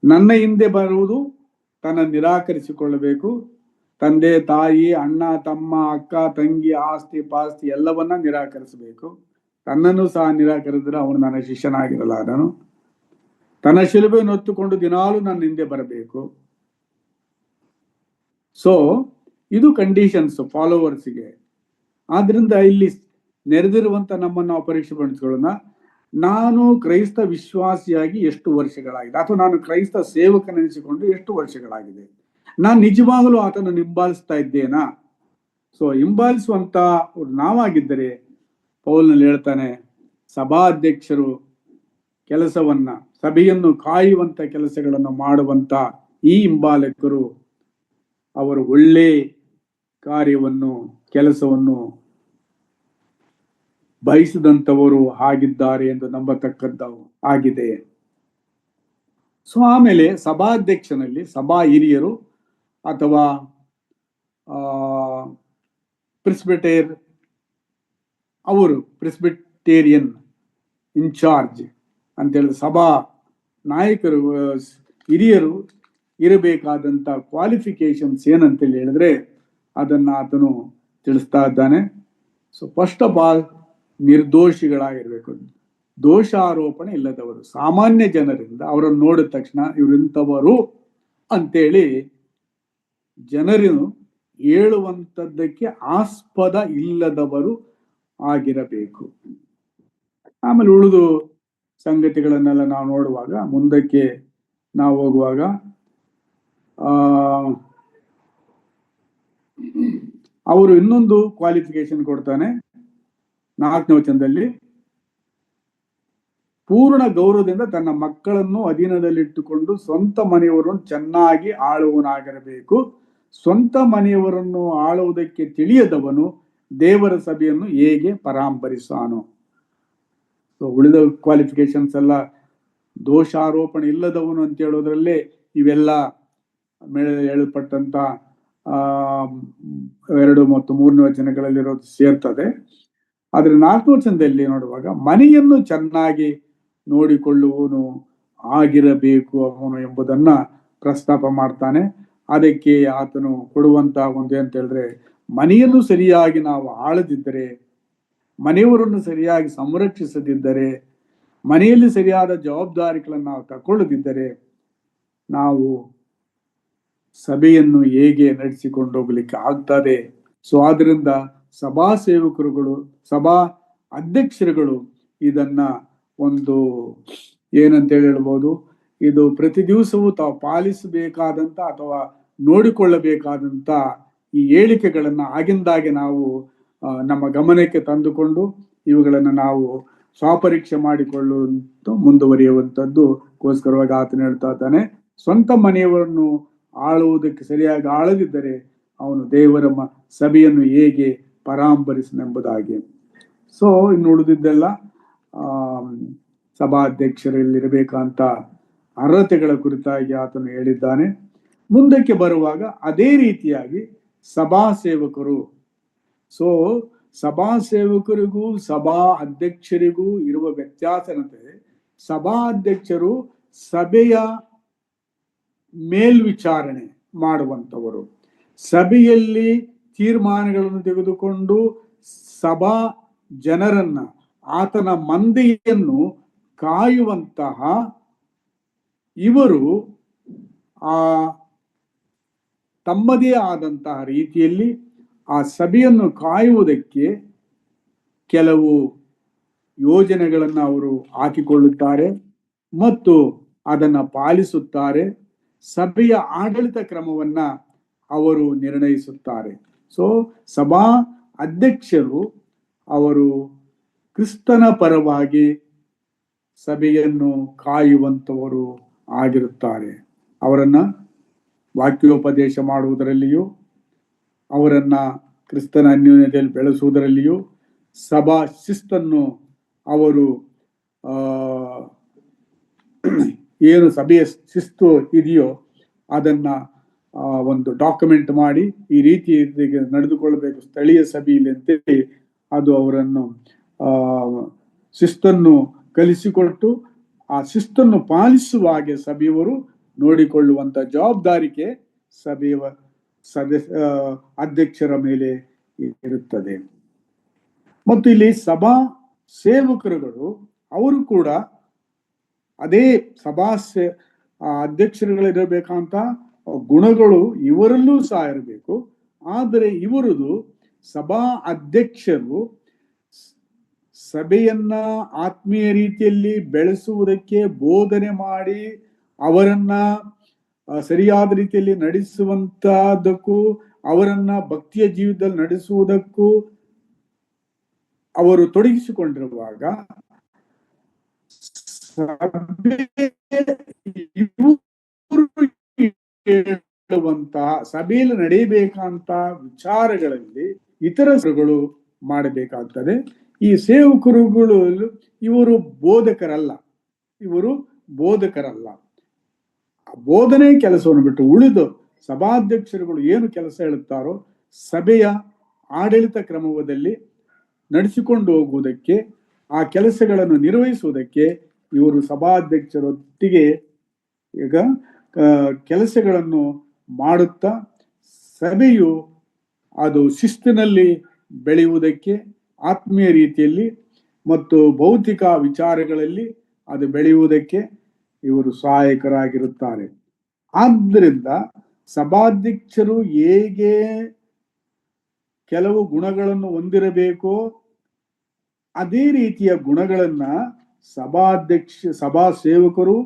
ನನ್ನ ಹಿಂದೆ ಬರುವುದು ತನ್ನ ನಿರಾಕರಿಸಿಕೊಳ್ಳಬೇಕು, ತಂದೆ ತಾಯಿ ಅಣ್ಣ ತಮ್ಮ ಅಕ್ಕ ತಂಗಿ ಆಸ್ತಿ ಪಾಸ್ತಿ ಎಲ್ಲವನ್ನ ನಿರಾಕರಿಸಬೇಕು. ತನ್ನನ್ನು ಸಹ ನಿರಾಕರಿಸಿದ್ರೆ ಅವನು ನನ್ನ ಶಿಷ್ಯನಾಗಿರಲಾರನು. ತನ್ನ ಶಿಲುಬೆಯನ್ನು ಹೊತ್ತುಕೊಂಡು ದಿನಾಲು ನನ್ನ ಹಿಂದೆ ಬರಬೇಕು. ಸೊ ಇದು ಕಂಡೀಷನ್ಸ್ ಫಾಲೋವರ್ಸ್ಗೆ. ಆದ್ರಿಂದ ಇಲ್ಲಿ ನೆರೆದಿರುವಂತ ನಮ್ಮನ್ನು ನಾವು ಪರೀಕ್ಷೆ ಪಡಿಸ್ಕೊಳ್ಳೋಣ. ನಾನು ಕ್ರೈಸ್ತ ವಿಶ್ವಾಸಿಯಾಗಿ ಎಷ್ಟು ವರ್ಷಗಳಾಗಿದೆ, ಅಥವಾ ನಾನು ಕ್ರೈಸ್ತ ಸೇವಕನೆನಿಸಿಕೊಂಡು ಎಷ್ಟು ವರ್ಷಗಳಾಗಿದೆ, ನಾನು ನಿಜವಾಗಲೂ ಆತನನ್ನು ಹಿಂಬಾಲಿಸ್ತಾ ಇದ್ದೇನಾ? ಸೊ ಹಿಂಬಾಲಿಸುವಂತ ನಾವಾಗಿದ್ದರೆ ಪೌಲನಲ್ಲಿ ಹೇಳ್ತಾನೆ, ಸಭಾಧ್ಯಕ್ಷರು ಕೆಲಸವನ್ನ, ಸಭೆಯನ್ನು ಕಾಯುವಂತ ಕೆಲಸಗಳನ್ನು ಮಾಡುವಂತ ಈ ಹಿಂಬಾಲಕರು ಅವರು ಒಳ್ಳೆ ಕಾರ್ಯವನ್ನು ಕೆಲಸವನ್ನು ಬಯಸಿದಂಥವರು ಆಗಿದ್ದಾರೆ ಎಂದು ನಂಬತಕ್ಕದ್ದು ಆಗಿದೆ. ಸೊ ಆಮೇಲೆ ಸಭಾಧ್ಯಕ್ಷನಲ್ಲಿ ಸಭಾ ಹಿರಿಯರು ಅಥವಾ ಪ್ರೆಸ್ಬಿಟೇರಿಯನ್ ಇನ್ಚಾರ್ಜ್ ಅಂತೇಳಿ ಸಭಾ ನಾಯಕರು ಹಿರಿಯರು ಇರಬೇಕಾದಂತ ಕ್ವಾಲಿಫಿಕೇಶನ್ಸ್ ಏನಂತೇಳಿ ಹೇಳಿದ್ರೆ ಅದನ್ನ ಆತನು ತಿಳಿಸ್ತಾ ಇದ್ದಾನೆ. ಸೊ ಫಸ್ಟ್ ಆಫ್ ಆಲ್ ನಿರ್ದೋಷಿಗಳಾಗಿರ್ಬೇಕು, ದೋಷಾರೋಪಣೆ ಇಲ್ಲದವರು. ಸಾಮಾನ್ಯ ಜನರಿಂದ ಅವರನ್ನು ನೋಡಿದ ತಕ್ಷಣ ಇವರಿಂಥವರು ಅಂತೇಳಿ ಜನರು ಹೇಳುವಂಥದ್ದಕ್ಕೆ ಆಸ್ಪದ ಇಲ್ಲದವರು ಆಗಿರಬೇಕು. ಆಮೇಲೆ ಉಳಿದು ಸಂಗತಿಗಳನ್ನೆಲ್ಲ ನಾವು ನೋಡುವಾಗ, ಮುಂದಕ್ಕೆ ನಾವು ಹೋಗುವಾಗ ಅವರು ಇನ್ನೊಂದು ಕ್ವಾಲಿಫಿಕೇಶನ್ ಕೊಡ್ತಾನೆ 4ನೇ ವಚನದಲ್ಲಿ. ಪೂರ್ಣ ಗೌರವದಿಂದ ತನ್ನ ಮಕ್ಕಳನ್ನು ಅಧೀನದಲ್ಲಿಟ್ಟುಕೊಂಡು ಸ್ವಂತ ಮನೆಯವರನ್ನು ಚೆನ್ನಾಗಿ ಆಳುವನಾಗಿರಬೇಕು. ಸ್ವಂತ ಮನೆಯವರನ್ನು ಆಳುವುದಕ್ಕೆ ತಿಳಿಯದವನು ದೇವರ ಸಭೆಯನ್ನು ಹೇಗೆ ಪರಾಂಬರಿಸಾನು. ಉಳಿದ ಕ್ವಾಲಿಫಿಕೇಶನ್ಸ್ ಎಲ್ಲ ದೋಷಾರೋಪಣೆ ಇಲ್ಲದವನು ಅಂತ ಹೇಳೋದ್ರಲ್ಲೇ ಇವೆಲ್ಲ ಹೇಳಲ್ಪಟ್ಟಂತ 2 ಮತ್ತು 3ನೇ ವಚನಗಳಲ್ಲಿರೋದು ಸೇರ್ತದೆ. ಆದ್ರೆ 4ನೇ ವಚನದಲ್ಲಿ ನೋಡುವಾಗ ಮನೆಯನ್ನು ಚೆನ್ನಾಗಿ ನೋಡಿಕೊಳ್ಳುವನು ಆಗಿರಬೇಕು ಅವನು ಎಂಬುದನ್ನ ಪ್ರಸ್ತಾಪ ಮಾಡ್ತಾನೆ. ಅದಕ್ಕೆ ಆತನು ಕೊಡುವಂತಹ ಒಂದು ಅಂತ ಹೇಳಿದ್ರೆ, ಮನೆಯನ್ನು ಸರಿಯಾಗಿ ನಾವು ಆಳದಿದ್ದರೆ, ಮನೆಯವರನ್ನು ಸರಿಯಾಗಿ ಸಂರಕ್ಷಿಸದಿದ್ದರೆ, ಮನೆಯಲ್ಲಿ ಸರಿಯಾದ ಜವಾಬ್ದಾರಿಗಳನ್ನು ನಾವು ತಗೊಳ್ಳದಿದ್ದರೆ ನಾವು ಸಭೆಯನ್ನು ಹೇಗೆ ನಡೆಸಿಕೊಂಡು ಹೋಗ್ಲಿಕ್ಕೆ ಆಗ್ತದೆ. ಸೊ ಆದ್ರಿಂದ ಸಭಾ ಸೇವಕರುಗಳು, ಸಭಾ ಅಧ್ಯಕ್ಷರುಗಳು ಇದನ್ನ ಒಂದು ಏನಂತ ಹೇಳ್ಬೋದು, ಇದು ಪ್ರತಿ ದಿವಸವೂ ತಾವು ಪಾಲಿಸಬೇಕಾದಂತ ಅಥವಾ ನೋಡಿಕೊಳ್ಳಬೇಕಾದಂತ ಈ ಹೇಳಿಕೆಗಳನ್ನ ಆಗಿಂದಾಗೆ ನಾವು ನಮ್ಮ ಗಮನಕ್ಕೆ ತಂದುಕೊಂಡು ಇವುಗಳನ್ನ ನಾವು ಸ್ವಪರೀಕ್ಷೆ ಮಾಡಿಕೊಳ್ಳುವಂತ ಮುಂದುವರಿಯುವಂಥದ್ದುಗೋಸ್ಕರವಾಗಿ ಆತನು ಹೇಳ್ತಾ ಇದ್ದಾನೆ, ಸ್ವಂತ ಮನೆಯವರನ್ನು ಆಳುವುದಕ್ಕೆ ಸರಿಯಾಗಿ ಆಳದಿದ್ದರೆ ಅವನು ದೇವರ ಸಭೆಯನ್ನು ಹೇಗೆ ಪರಾಂಬರಿಸನೆಂಬುದಾಗಿ. ಸೊ ಇನ್ನು ಉಳಿದಿದ್ದೆಲ್ಲ ಸಭಾಧ್ಯಕ್ಷರಲ್ಲಿರಬೇಕಂತ ಅರ್ಹತೆಗಳ ಕುರಿತಾಗಿ ಆತನು ಹೇಳಿದ್ದಾನೆ. ಮುಂದಕ್ಕೆ ಬರುವಾಗ ಅದೇ ರೀತಿಯಾಗಿ ಸಭಾ ಸೇವಕರು, ಸೊ ಸಭಾ ಸೇವಕರಿಗೂ ಸಭಾ ಅಧ್ಯಕ್ಷರಿಗೂ ಇರುವ ವ್ಯತ್ಯಾಸ ಏನಂದ್ರೆ, ಸಭಾ ಅಧ್ಯಕ್ಷರು ಸಭೆಯ ಮೇಲ್ವಿಚಾರಣೆ ಮಾಡುವಂತವರು, ಸಭೆಯಲ್ಲಿ ತೀರ್ಮಾನಗಳನ್ನು ತೆಗೆದುಕೊಂಡು ಸಭಾ ಜನರನ್ನ, ಆತನ ಮಂದೆಯನ್ನು ಕಾಯುವಂತಹ ಇವರು ತಮ್ಮದೇ ಆದಂತಹ ರೀತಿಯಲ್ಲಿ ಆ ಸಭೆಯನ್ನು ಕಾಯುವುದಕ್ಕೆ ಕೆಲವು ಯೋಜನೆಗಳನ್ನು ಅವರು ಹಾಕಿಕೊಳ್ಳುತ್ತಾರೆ ಮತ್ತು ಅದನ್ನ ಪಾಲಿಸುತ್ತಾರೆ. ಸಭೆಯ ಆಡಳಿತ ಕ್ರಮವನ್ನ ಅವರು ನಿರ್ಣಯಿಸುತ್ತಾರೆ. ಸೊ ಸಭಾ ಅಧ್ಯಕ್ಷರು ಅವರು ಕ್ರಿಸ್ತನ ಪರವಾಗಿ ಸಭೆಯನ್ನು ಕಾಯುವಂತವರು ಆಗಿರುತ್ತಾರೆ. ಅವರನ್ನ ವಾಕ್ಯೋಪದೇಶ ಮಾಡುವುದರಲ್ಲಿಯೂ, ಅವರನ್ನ ಕ್ರಿಸ್ತನ ಅನ್ಯೋನ್ಯತೆಯಲ್ಲಿ ಬೆಳೆಸುವುದರಲ್ಲಿಯೂ, ಸಭಾ ಶಿಸ್ತನ್ನು ಅವರು ಏನು ಸಭೆಯ ಶಿಸ್ತು ಇದೆಯೋ ಅದನ್ನ ಒಂದು ಡಾಕ್ಯುಮೆಂಟ್ ಮಾಡಿ ಈ ರೀತಿ ನಡೆದುಕೊಳ್ಳಬೇಕು ಸ್ಥಳೀಯ ಸಭೆಯಲ್ಲಿ ಅಂತೇಳಿ ಅದು ಅವರನ್ನು ಶಿಸ್ತನ್ನು ಕಲಿಸಿಕೊಟ್ಟು ಆ ಶಿಸ್ತನ್ನು ಪಾಲಿಸುವ ಹಾಗೆ ಸಭೆಯವರು ನೋಡಿಕೊಳ್ಳುವಂತ ಜವಾಬ್ದಾರಿಕೆ ಸಭೆಯ ಅಧ್ಯಕ್ಷರ ಮೇಲೆ ಇರುತ್ತದೆ. ಮತ್ತು ಇಲ್ಲಿ ಸಭಾ ಸೇವಕರುಗಳು ಅವರು ಕೂಡ ಅದೇ ಸಭಾ ಅಧ್ಯಕ್ಷರುಗಳಿರಬೇಕಂತ ಗುಣಗಳು ಇವರಲ್ಲೂ ಸಹ ಇರಬೇಕು. ಆದರೆ ಇವರದು ಸಭಾ ಅಧ್ಯಕ್ಷರು ಸಭೆಯನ್ನ ಆತ್ಮೀಯ ರೀತಿಯಲ್ಲಿ ಬೆಳೆಸುವುದಕ್ಕೆ ಬೋಧನೆ ಮಾಡಿ ಅವರನ್ನ ಸರಿಯಾದ ರೀತಿಯಲ್ಲಿ ನಡೆಸುವಂತಹದಕ್ಕೂ, ಅವರನ್ನ ಭಕ್ತಿಯ ಜೀವಿತದಲ್ಲಿ ನಡೆಸುವುದಕ್ಕೂ ಅವರು ತೊಡಗಿಸಿಕೊಂಡಿರುವಾಗ ಹೇಳುವಂತಹ ಸಭೆಯಲ್ಲಿ ನಡೆಯಬೇಕಂತ ವಿಚಾರಗಳಲ್ಲಿ ಇತರಗಳು ಮಾಡಬೇಕಾಗ್ತದೆ. ಈ ಸೇವಕರುಗಳು ಇವರು ಬೋಧಕರಲ್ಲ, ಬೋಧನೆ ಕೆಲಸವನ್ನು ಬಿಟ್ಟು ಉಳಿದು ಸಭಾಧ್ಯಕ್ಷರುಗಳು ಏನು ಕೆಲಸ ಹೇಳುತ್ತಾರೋ ಸಭೆಯ ಆಡಳಿತ ಕ್ರಮದಲ್ಲಿ ನಡೆಸಿಕೊಂಡು ಹೋಗುವುದಕ್ಕೆ, ಆ ಕೆಲಸಗಳನ್ನು ನಿರ್ವಹಿಸುವುದಕ್ಕೆ ಇವರು ಸಭಾಧ್ಯಕ್ಷರೊಟ್ಟಿಗೆ ಈಗ ಕೆಲಸಗಳನ್ನು ಮಾಡುತ್ತಾ ಸಭೆಯು ಅದು ಶಿಸ್ತಿನಲ್ಲಿ ಬೆಳೆಯುವುದಕ್ಕೆ, ಆತ್ಮೀಯ ರೀತಿಯಲ್ಲಿ ಮತ್ತು ಭೌತಿಕ ವಿಚಾರಗಳಲ್ಲಿ ಅದು ಬೆಳೆಯುವುದಕ್ಕೆ ಇವರು ಸಹಾಯಕರಾಗಿರುತ್ತಾರೆ. ಆದ್ದರಿಂದ ಸಭಾಧ್ಯಕ್ಷರು ಹೇಗೆ ಕೆಲವು ಗುಣಗಳನ್ನು ಹೊಂದಿರಬೇಕೋ ಅದೇ ರೀತಿಯ ಗುಣಗಳನ್ನ ಸಭಾ ಸೇವಕರು,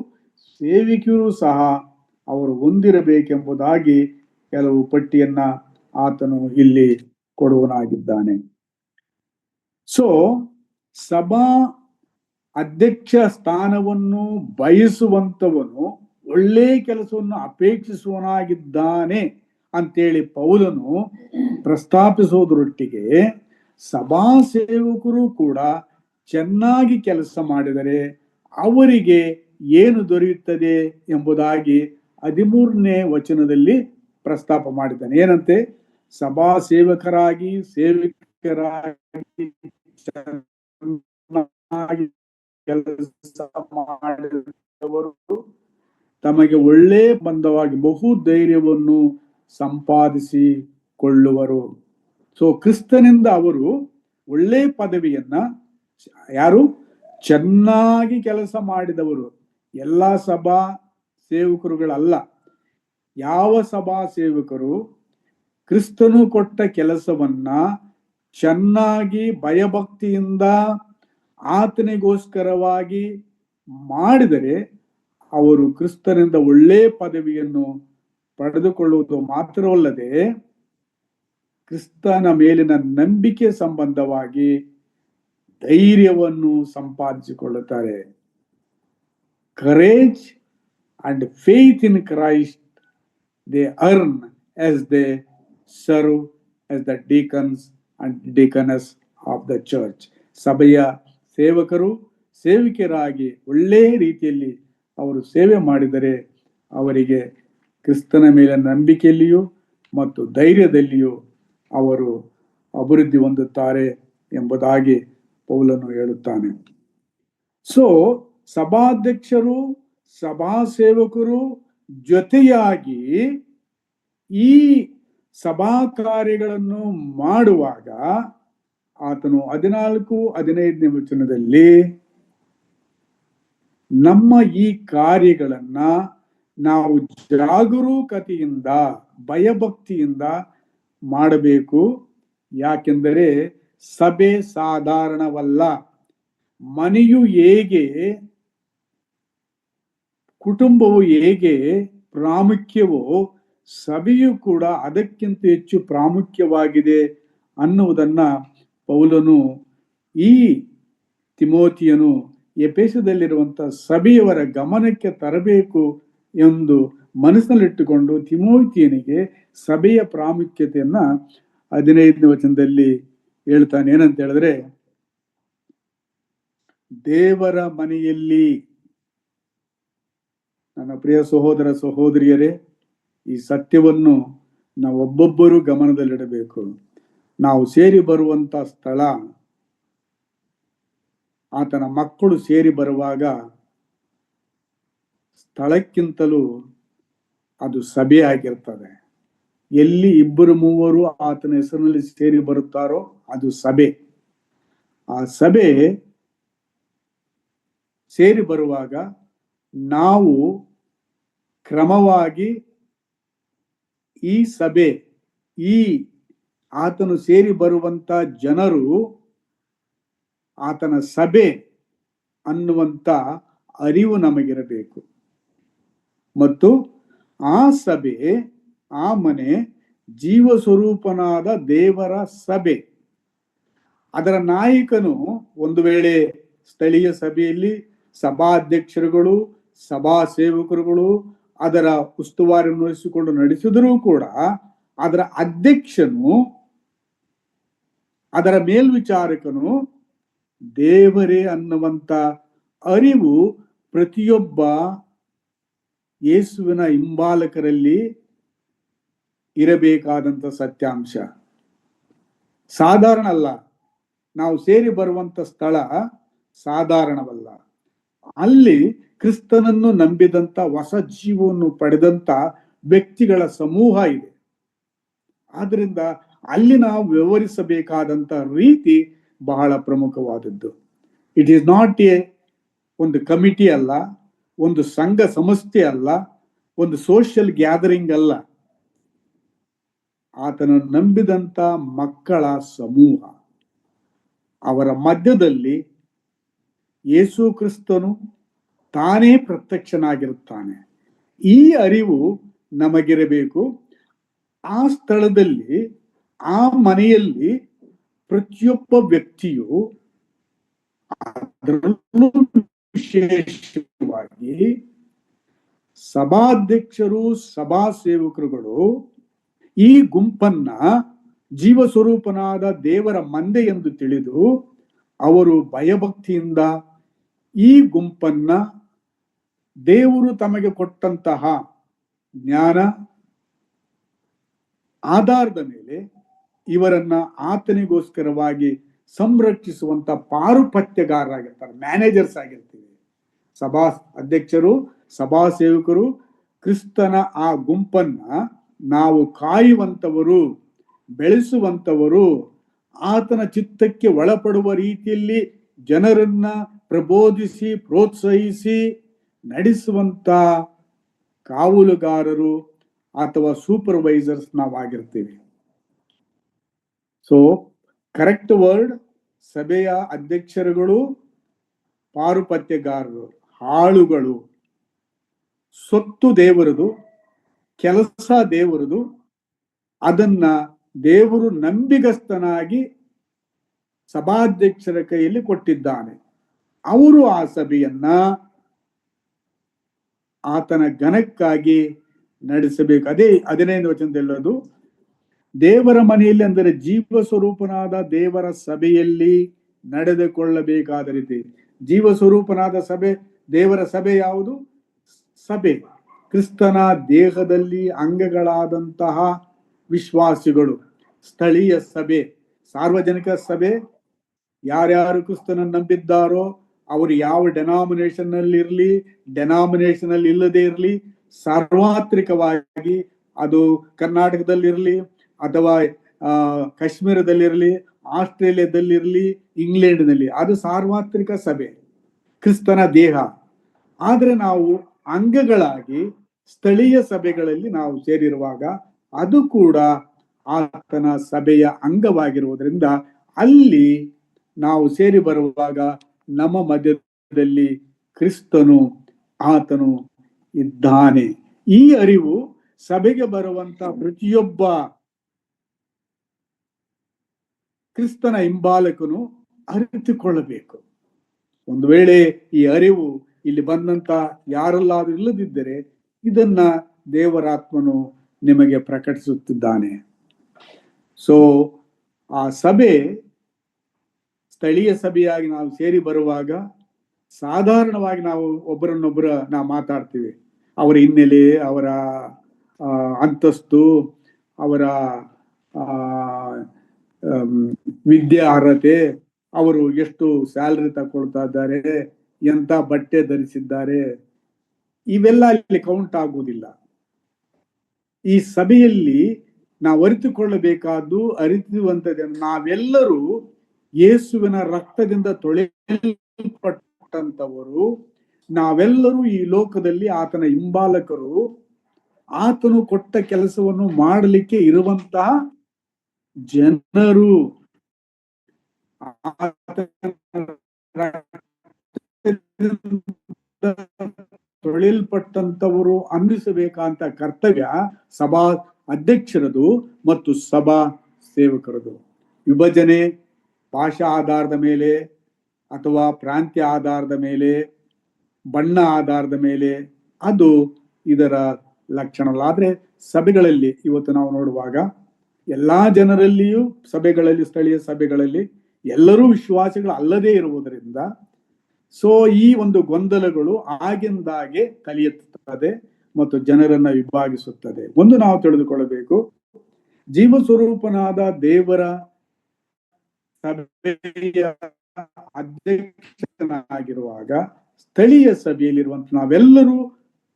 ಸೇವಿಕರು ಸಹ ಅವರು ಹೊಂದಿರಬೇಕೆಂಬುದಾಗಿ ಕೆಲವು ಪಟ್ಟಿಯನ್ನ ಆತನು ಇಲ್ಲಿ ಕೊಡುವನಾಗಿದ್ದಾನೆ. ಸೊ ಸಭಾ ಅಧ್ಯಕ್ಷ ಸ್ಥಾನವನ್ನು ಬಯಸುವಂತವನು ಒಳ್ಳೆ ಕೆಲಸವನ್ನು ಅಪೇಕ್ಷಿಸುವನಾಗಿದ್ದಾನೆ ಅಂತೇಳಿ ಪೌಲನು ಪ್ರಸ್ತಾಪಿಸೋದ್ರೊಟ್ಟಿಗೆ ಸಭಾ ಸೇವಕರು ಕೂಡ ಚೆನ್ನಾಗಿ ಕೆಲಸ ಮಾಡಿದರೆ ಅವರಿಗೆ ಏನು ದೊರೆಯುತ್ತದೆ ಎಂಬುದಾಗಿ 13ನೇ ವಚನದಲ್ಲಿ ಪ್ರಸ್ತಾಪ ಮಾಡಿದ್ದಾನೆ. ಏನಂತೆ? ಸಭಾ ಸೇವಕರಾಗಿ ಚೆನ್ನಾಗಿ ಕೆಲಸ ಮಾಡಿದವರು ತಮಗೆ ಒಳ್ಳೆ ಬಂಧವಾಗಿ ಬಹು ಧೈರ್ಯವನ್ನು ಸಂಪಾದಿಸಿಕೊಳ್ಳುವರು. ಸೊ ಕ್ರಿಸ್ತನಿಂದ ಅವರು ಒಳ್ಳೆ ಪದವಿಯನ್ನ, ಯಾರು ಚೆನ್ನಾಗಿ ಕೆಲಸ ಮಾಡಿದವರು, ಎಲ್ಲಾ ಸಭಾ ಸೇವಕರುಗಳಲ್ಲ. ಯಾವ ಸಭಾ ಸೇವಕರು ಕ್ರಿಸ್ತನು ಕೊಟ್ಟ ಕೆಲಸವನ್ನ ಚೆನ್ನಾಗಿ ಭಯಭಕ್ತಿಯಿಂದ ಆತನಿಗೋಸ್ಕರವಾಗಿ ಮಾಡಿದರೆ ಅವರು ಕ್ರಿಸ್ತನಿಂದ ಒಳ್ಳೆ ಪದವಿಯನ್ನು ಪಡೆದುಕೊಳ್ಳುವುದು ಮಾತ್ರವಲ್ಲದೆ ಕ್ರಿಸ್ತನ ಮೇಲಿನ ನಂಬಿಕೆ ಸಂಬಂಧವಾಗಿ ಧೈರ್ಯವನ್ನು ಸಂಪಾದಿಸಿಕೊಳ್ಳುತ್ತಾರೆ. Courage and faith in Christ they earn as they serve as the deacons and deaconess of the church. ಸಭೆಯ ಸೇವಕರು ಸೇವಿಕೆಯರಾಗಿ ಒಳ್ಳೆಯ ರೀತಿಯಲ್ಲಿ ಅವರು ಸೇವೆ ಮಾಡಿದರೆ ಅವರಿಗೆ ಕ್ರಿಸ್ತನ ಮೇಲೆ ನಂಬಿಕೆಯಲ್ಲಿಯೂ ಮತ್ತು ಧೈರ್ಯದಲ್ಲಿಯೂ ಅವರು ಅಭಿವೃದ್ಧಿ ಹೊಂದುತ್ತಾರೆ ಎಂಬುದಾಗಿ ಪೌಲನು ಹೇಳುತ್ತಾನೆ. ಸೊ ಸಭಾಧ್ಯಕ್ಷರು ಸಭಾ ಸೇವಕರು ಜೊತೆಯಾಗಿ ಈ ಸಭಾ ಕಾರ್ಯಗಳನ್ನು ಮಾಡುವಾಗ ಆತನು 14-15ನೇ ವಚನದಲ್ಲಿ ನಮ್ಮ ಈ ಕಾರ್ಯಗಳನ್ನ ನಾವು ಜಾಗರೂಕತೆಯಿಂದ ಭಯಭಕ್ತಿಯಿಂದ ಮಾಡಬೇಕು. ಯಾಕೆಂದರೆ ಸಭೆ ಸಾಧಾರಣವಲ್ಲ. ಮನೆಯು ಹೇಗೆ, ಕುಟುಂಬವು ಹೇಗೆ ಪ್ರಾಮುಖ್ಯವೋ ಸಭೆಯು ಕೂಡ ಅದಕ್ಕಿಂತ ಹೆಚ್ಚು ಪ್ರಾಮುಖ್ಯವಾಗಿದೆ ಅನ್ನುವುದನ್ನ ಪೌಲನು ಈ ತಿಮೋತಿಯನು ಎಫೆಸದಲ್ಲಿರುವಂತಹ ಸಭೆಯವರ ಗಮನಕ್ಕೆ ತರಬೇಕು ಎಂದು ಮನಸ್ಸಿನಲ್ಲಿಟ್ಟುಕೊಂಡು ತಿಮೋತಿಯನಿಗೆ ಸಭೆಯ ಪ್ರಾಮುಖ್ಯತೆಯನ್ನ 15ನೇ ವಚನದಲ್ಲಿ ಹೇಳ್ತಾನೆ. ಏನಂತ ಹೇಳಿದ್ರೆ, ದೇವರ ಮನೆಯಲ್ಲಿ ನನ್ನ ಪ್ರಿಯ ಸಹೋದರ ಸಹೋದರಿಯರೇ, ಈ ಸತ್ಯವನ್ನು ನಾವು ಒಬ್ಬೊಬ್ಬರು ಗಮನದಲ್ಲಿಡಬೇಕು. ನಾವು ಸೇರಿ ಬರುವಂತ ಸ್ಥಳ, ಆತನ ಮಕ್ಕಳು ಸೇರಿ ಬರುವಾಗ ಸ್ಥಳಕ್ಕಿಂತಲೂ ಅದು ಸಭೆ ಆಗಿರ್ತದೆ. ಎಲ್ಲಿ 2-3 ಆತನ ಹೆಸರಿನಲ್ಲಿ ಸೇರಿ ಬರುತ್ತಾರೋ ಅದು ಸಭೆ. ಆ ಸಭೆ ಸೇರಿ ಬರುವಾಗ ನಾವು ಕ್ರಮವಾಗಿ ಈ ಸಭೆ, ಈ ಆತನು ಸೇರಿ ಬರುವಂತ ಜನರು ಆತನ ಸಭೆ ಅನ್ನುವಂತ ಅರಿವು ನಮಗಿರಬೇಕು. ಮತ್ತು ಆ ಸಭೆ, ಆ ಮನೆ ಜೀವ ಸ್ವರೂಪನಾದ ದೇವರ ಸಭೆ. ಅದರ ನಾಯಕನು ಒಂದು ವೇಳೆ ಸ್ಥಳೀಯ ಸಭೆಯಲ್ಲಿ ಸಭಾಧ್ಯಕ್ಷರುಗಳು, ಸಭಾ ಸೇವಕರುಗಳು ಅದರ ಉಸ್ತುವಾರಿ ವಹಿಸಿಕೊಂಡು ನಡೆಸಿದರೂ ಕೂಡ ಅದರ ಅಧ್ಯಕ್ಷನು, ಅದರ ಮೇಲ್ವಿಚಾರಕನು ದೇವರೇ ಅನ್ನುವಂತ ಅರಿವು ಪ್ರತಿಯೊಬ್ಬ ಯೇಸುವಿನ ಹಿಂಬಾಲಕರಲ್ಲಿ ಇರಬೇಕಾದಂತ ಸತ್ಯಾಂಶ. ಸಾಧಾರಣ ಅಲ್ಲ. ನಾವು ಸೇರಿ ಬರುವಂತ ಸ್ಥಳ ಸಾಧಾರಣವಲ್ಲ. ಅಲ್ಲಿ ಕ್ರಿಸ್ತನನ್ನು ನಂಬಿದಂತ, ಹೊಸ ಜೀವವನ್ನು ಪಡೆದಂತ ವ್ಯಕ್ತಿಗಳ ಸಮೂಹ ಇದೆ. ಆದ್ರಿಂದ ಅಲ್ಲಿ ನಾವು ವ್ಯವಹರಿಸಬೇಕಾದಂತ ರೀತಿ ಬಹಳ ಪ್ರಮುಖವಾದದ್ದು. ಇಟ್ ಈಸ್ ನಾಟ್ ಒಂದು ಕಮಿಟಿ ಅಲ್ಲ, ಒಂದು ಸಂಘ ಸಂಸ್ಥೆ ಅಲ್ಲ, ಒಂದು ಸೋಷಿಯಲ್ ಗ್ಯಾದರಿಂಗ್ ಅಲ್ಲ. ಆತನನ್ನು ನಂಬಿದಂತ ಮಕ್ಕಳ ಸಮೂಹ. ಅವರ ಮಧ್ಯದಲ್ಲಿ ಯೇಸು ಕ್ರಿಸ್ತನು ತಾನೇ ಪ್ರತ್ಯಕ್ಷನಾಗಿರುತ್ತಾನೆ. ಈ ಅರಿವು ನಮಗಿರಬೇಕು. ಆ ಸ್ಥಳದಲ್ಲಿ, ಆ ಮನೆಯಲ್ಲಿ ಪ್ರತಿಯೊಬ್ಬ ವ್ಯಕ್ತಿಯು ಅದರಲ್ಲೂ ವಿಶೇಷವಾಗಿ ಸಭಾಧ್ಯಕ್ಷರು, ಸಭಾ ಸೇವಕರುಗಳು ಈ ಗುಂಪನ್ನ ಜೀವ ಸ್ವರೂಪನಾದ ದೇವರ ಮಂದೆ ಎಂದು ತಿಳಿದು ಅವರು ಭಯಭಕ್ತಿಯಿಂದ ಈ ಗುಂಪನ್ನ ದೇವರು ತಮಗೆ ಕೊಟ್ಟಂತಹ ಜ್ಞಾನ ಆಧಾರದ ಮೇಲೆ ಇವರನ್ನ ಆತನಿಗೋಸ್ಕರವಾಗಿ ಸಂರಕ್ಷಿಸುವಂತ ಪಾರುಪತ್ಯಗಾರರಾಗಿರ್ತಾರೆ, ಮ್ಯಾನೇಜರ್ಸ್ ಆಗಿರ್ತೀವಿ. ಸಭಾ ಅಧ್ಯಕ್ಷರು, ಸಭಾ ಸೇವಕರು ಕ್ರಿಸ್ತನ ಆ ಗುಂಪನ್ನ ನಾವು ಕಾಯುವಂತವರು, ಬೆಳೆಸುವಂತವರು, ಆತನ ಚಿತ್ತಕ್ಕೆ ಒಳಪಡುವ ರೀತಿಯಲ್ಲಿ ಜನರನ್ನ ಪ್ರಬೋಧಿಸಿ ಪ್ರೋತ್ಸಾಹಿಸಿ ನಡೆಸುವಂತ ಕಾವಲುಗಾರರು ಅಥವಾ ಸೂಪರ್ವೈಸರ್ಸ್ ನಾವಾಗಿರ್ತೀವಿ. ಸೊ ಕರೆಕ್ಟ್ ವರ್ಡ್, ಸಭೆಯ ಅಧ್ಯಕ್ಷರುಗಳು ಪಾರುಪತ್ಯಗಾರರು, ಹಾಳುಗಳು. ಸೊತ್ತು ದೇವರದು, ಕೆಲಸ ದೇವರದು, ಅದನ್ನ ದೇವರು ನಂಬಿಗಸ್ತನಾಗಿ ಸಭಾಧ್ಯಕ್ಷರ ಕೈಯಲ್ಲಿ ಕೊಟ್ಟಿದ್ದಾನೆ. ಅವರು ಆ ಸಭೆಯನ್ನ ಆತನ ಘನಕ್ಕಾಗಿ ನಡೆಸಬೇಕು. ಅದೇ 15ನೇ ವಚನದಲ್ಲಿ ಹೇಳೋದು, ದೇವರ ಮನೆಯಲ್ಲಿ ಅಂದರೆ ಜೀವ ಸ್ವರೂಪನಾದ ದೇವರ ಸಭೆಯಲ್ಲಿ ನಡೆದುಕೊಳ್ಳಬೇಕಾದ ರೀತಿ. ಜೀವ ಸ್ವರೂಪನಾದ ಸಭೆ, ದೇವರ ಸಭೆ ಯಾವುದು? ಸಭೆ ಕ್ರಿಸ್ತನ ದೇಹದಲ್ಲಿ ಅಂಗಗಳಾದಂತಹ ವಿಶ್ವಾಸಿಗಳು. ಸ್ಥಳೀಯ ಸಭೆ, ಸಾರ್ವಜನಿಕ ಸಭೆ, ಯಾರ್ಯಾರು ಕ್ರಿಸ್ತನನ್ನು ನಂಬಿದ್ದಾರೋ ಅವರು ಯಾವ ಡೆನಾಮಿನೇಷನ್ ನಲ್ಲಿ ಇರಲಿ, ಡೆನಾಮಿನೇಷನ್ ಅಲ್ಲಿ ಇಲ್ಲದೆ ಇರಲಿ, ಸಾರ್ವತ್ರಿಕವಾಗಿ ಅದು ಕರ್ನಾಟಕದಲ್ಲಿರಲಿ ಅಥವಾ ಕಾಶ್ಮೀರದಲ್ಲಿರಲಿ, ಆಸ್ಟ್ರೇಲಿಯಾದಲ್ಲಿರಲಿ, ಇಂಗ್ಲೆಂಡ್ನಲ್ಲಿ, ಅದು ಸಾರ್ವತ್ರಿಕ ಸಭೆ, ಕ್ರಿಸ್ತನ ದೇಹ. ಆದ್ರೆ ನಾವು ಅಂಗಗಳಾಗಿ ಸ್ಥಳೀಯ ಸಭೆಗಳಲ್ಲಿ ನಾವು ಸೇರಿರುವಾಗ ಅದು ಕೂಡ ಆತನ ಸಭೆಯ ಅಂಗವಾಗಿರುವುದರಿಂದ ಅಲ್ಲಿ ನಾವು ಸೇರಿ ಬರುವಾಗ ನಮ್ಮ ಮಧ್ಯದಲ್ಲಿ ಕ್ರಿಸ್ತನು, ಆತನು ಇದ್ದಾನೆ. ಈ ಅರಿವು ಸಭೆಗೆ ಬರುವಂತ ಪ್ರತಿಯೊಬ್ಬ ಕ್ರಿಸ್ತನ ಹಿಂಬಾಲಕನು ಅರಿತುಕೊಳ್ಳಬೇಕು. ಒಂದು ವೇಳೆ ಈ ಅರಿವು ಇಲ್ಲಿ ಬಂದಂತ ಯಾರಲ್ಲಾದ್ರೂ ಇಲ್ಲದಿದ್ದರೆ ಇದನ್ನ ದೇವರಾತ್ಮನು ನಿಮಗೆ ಪ್ರಕಟಿಸುತ್ತಿದ್ದಾನೆ. ಸೊ ಆ ಸಭೆ ಸ್ಥಳೀಯ ಸಭೆಯಾಗಿ ನಾವು ಸೇರಿ ಬರುವಾಗ ಸಾಧಾರಣವಾಗಿ ನಾವು ಒಬ್ಬರನ್ನೊಬ್ಬರ ನಾವು ಮಾತಾಡ್ತೀವಿ. ಅವರ ಹಿನ್ನೆಲೆ, ಅವರ ಅಂತಸ್ತು, ಅವರ ವಿದ್ಯೆ ಅರ್ಹತೆ, ಅವರು ಎಷ್ಟು ಸ್ಯಾಲರಿ ತಗೊಳ್ತಾ ಇದ್ದಾರೆ, ಎಂತ ಬಟ್ಟೆ ಧರಿಸಿದ್ದಾರೆ, ಇವೆಲ್ಲ ಇಲ್ಲಿ ಕೌಂಟ್ ಆಗುವುದಿಲ್ಲ. ಈ ಸಭೆಯಲ್ಲಿ ನಾವು ಅರಿತುಕೊಳ್ಳಬೇಕಾದ್ದು, ಅರಿತುವಂಥದ್ದು, ನಾವೆಲ್ಲರೂ ಯೇಸುವಿನ ರಕ್ತದಿಂದ ತೊಳೆಯಲ್ಪಟ್ಟಂತವರು, ನಾವೆಲ್ಲರೂ ಈ ಲೋಕದಲ್ಲಿ ಆತನ ಹಿಂಬಾಲಕರು, ಆತನು ಕೊಟ್ಟ ಕೆಲಸವನ್ನು ಮಾಡಲಿಕ್ಕೆ ಇರುವಂತಹ ಜನರು. ತೊಳೆಯಲ್ಪಟ್ಟಂತವರು ಅನ್ನಿಸಬೇಕಂತ ಕರ್ತವ್ಯ ಸಭಾ ಅಧ್ಯಕ್ಷರದು ಮತ್ತು ಸಭಾ ಸೇವಕರದು. ವಿಭಜನೆ ಭಾಷಾ ಆಧಾರದ ಮೇಲೆ ಅಥವಾ ಪ್ರಾಂತ್ಯ ಆಧಾರದ ಮೇಲೆ, ಬಣ್ಣ ಆಧಾರದ ಮೇಲೆ ಅದು ಇದರ ಲಕ್ಷಣ. ಆದ್ರೆ ಸಭೆಗಳಲ್ಲಿ ಇವತ್ತು ನಾವು ನೋಡುವಾಗ ಎಲ್ಲಾ ಜನರಲ್ಲಿಯೂ ಸಭೆಗಳಲ್ಲಿ, ಸ್ಥಳೀಯ ಸಭೆಗಳಲ್ಲಿ ಎಲ್ಲರೂ ವಿಶ್ವಾಸಿಗಳು ಅಲ್ಲದೇ ಇರುವುದರಿಂದ ಸೊ ಈ ಒಂದು ಗೊಂದಲಗಳು ಆಗಿಂದಾಗೆ ಕಲಿಯುತ್ತದೆ ಮತ್ತು ಜನರನ್ನ ವಿಭಾಗಿಸುತ್ತದೆ. ಒಂದು ನಾವು ತಿಳಿದುಕೊಳ್ಳಬೇಕು, ಜೀವ ಸ್ವರೂಪನಾದ ದೇವರ ಸಭೆಯ ಅಧ್ಯಕ್ಷನಾಗಿರುವಾಗ ಸ್ಥಳೀಯ ಸಭೆಯಲ್ಲಿರುವಂತ ನಾವೆಲ್ಲರೂ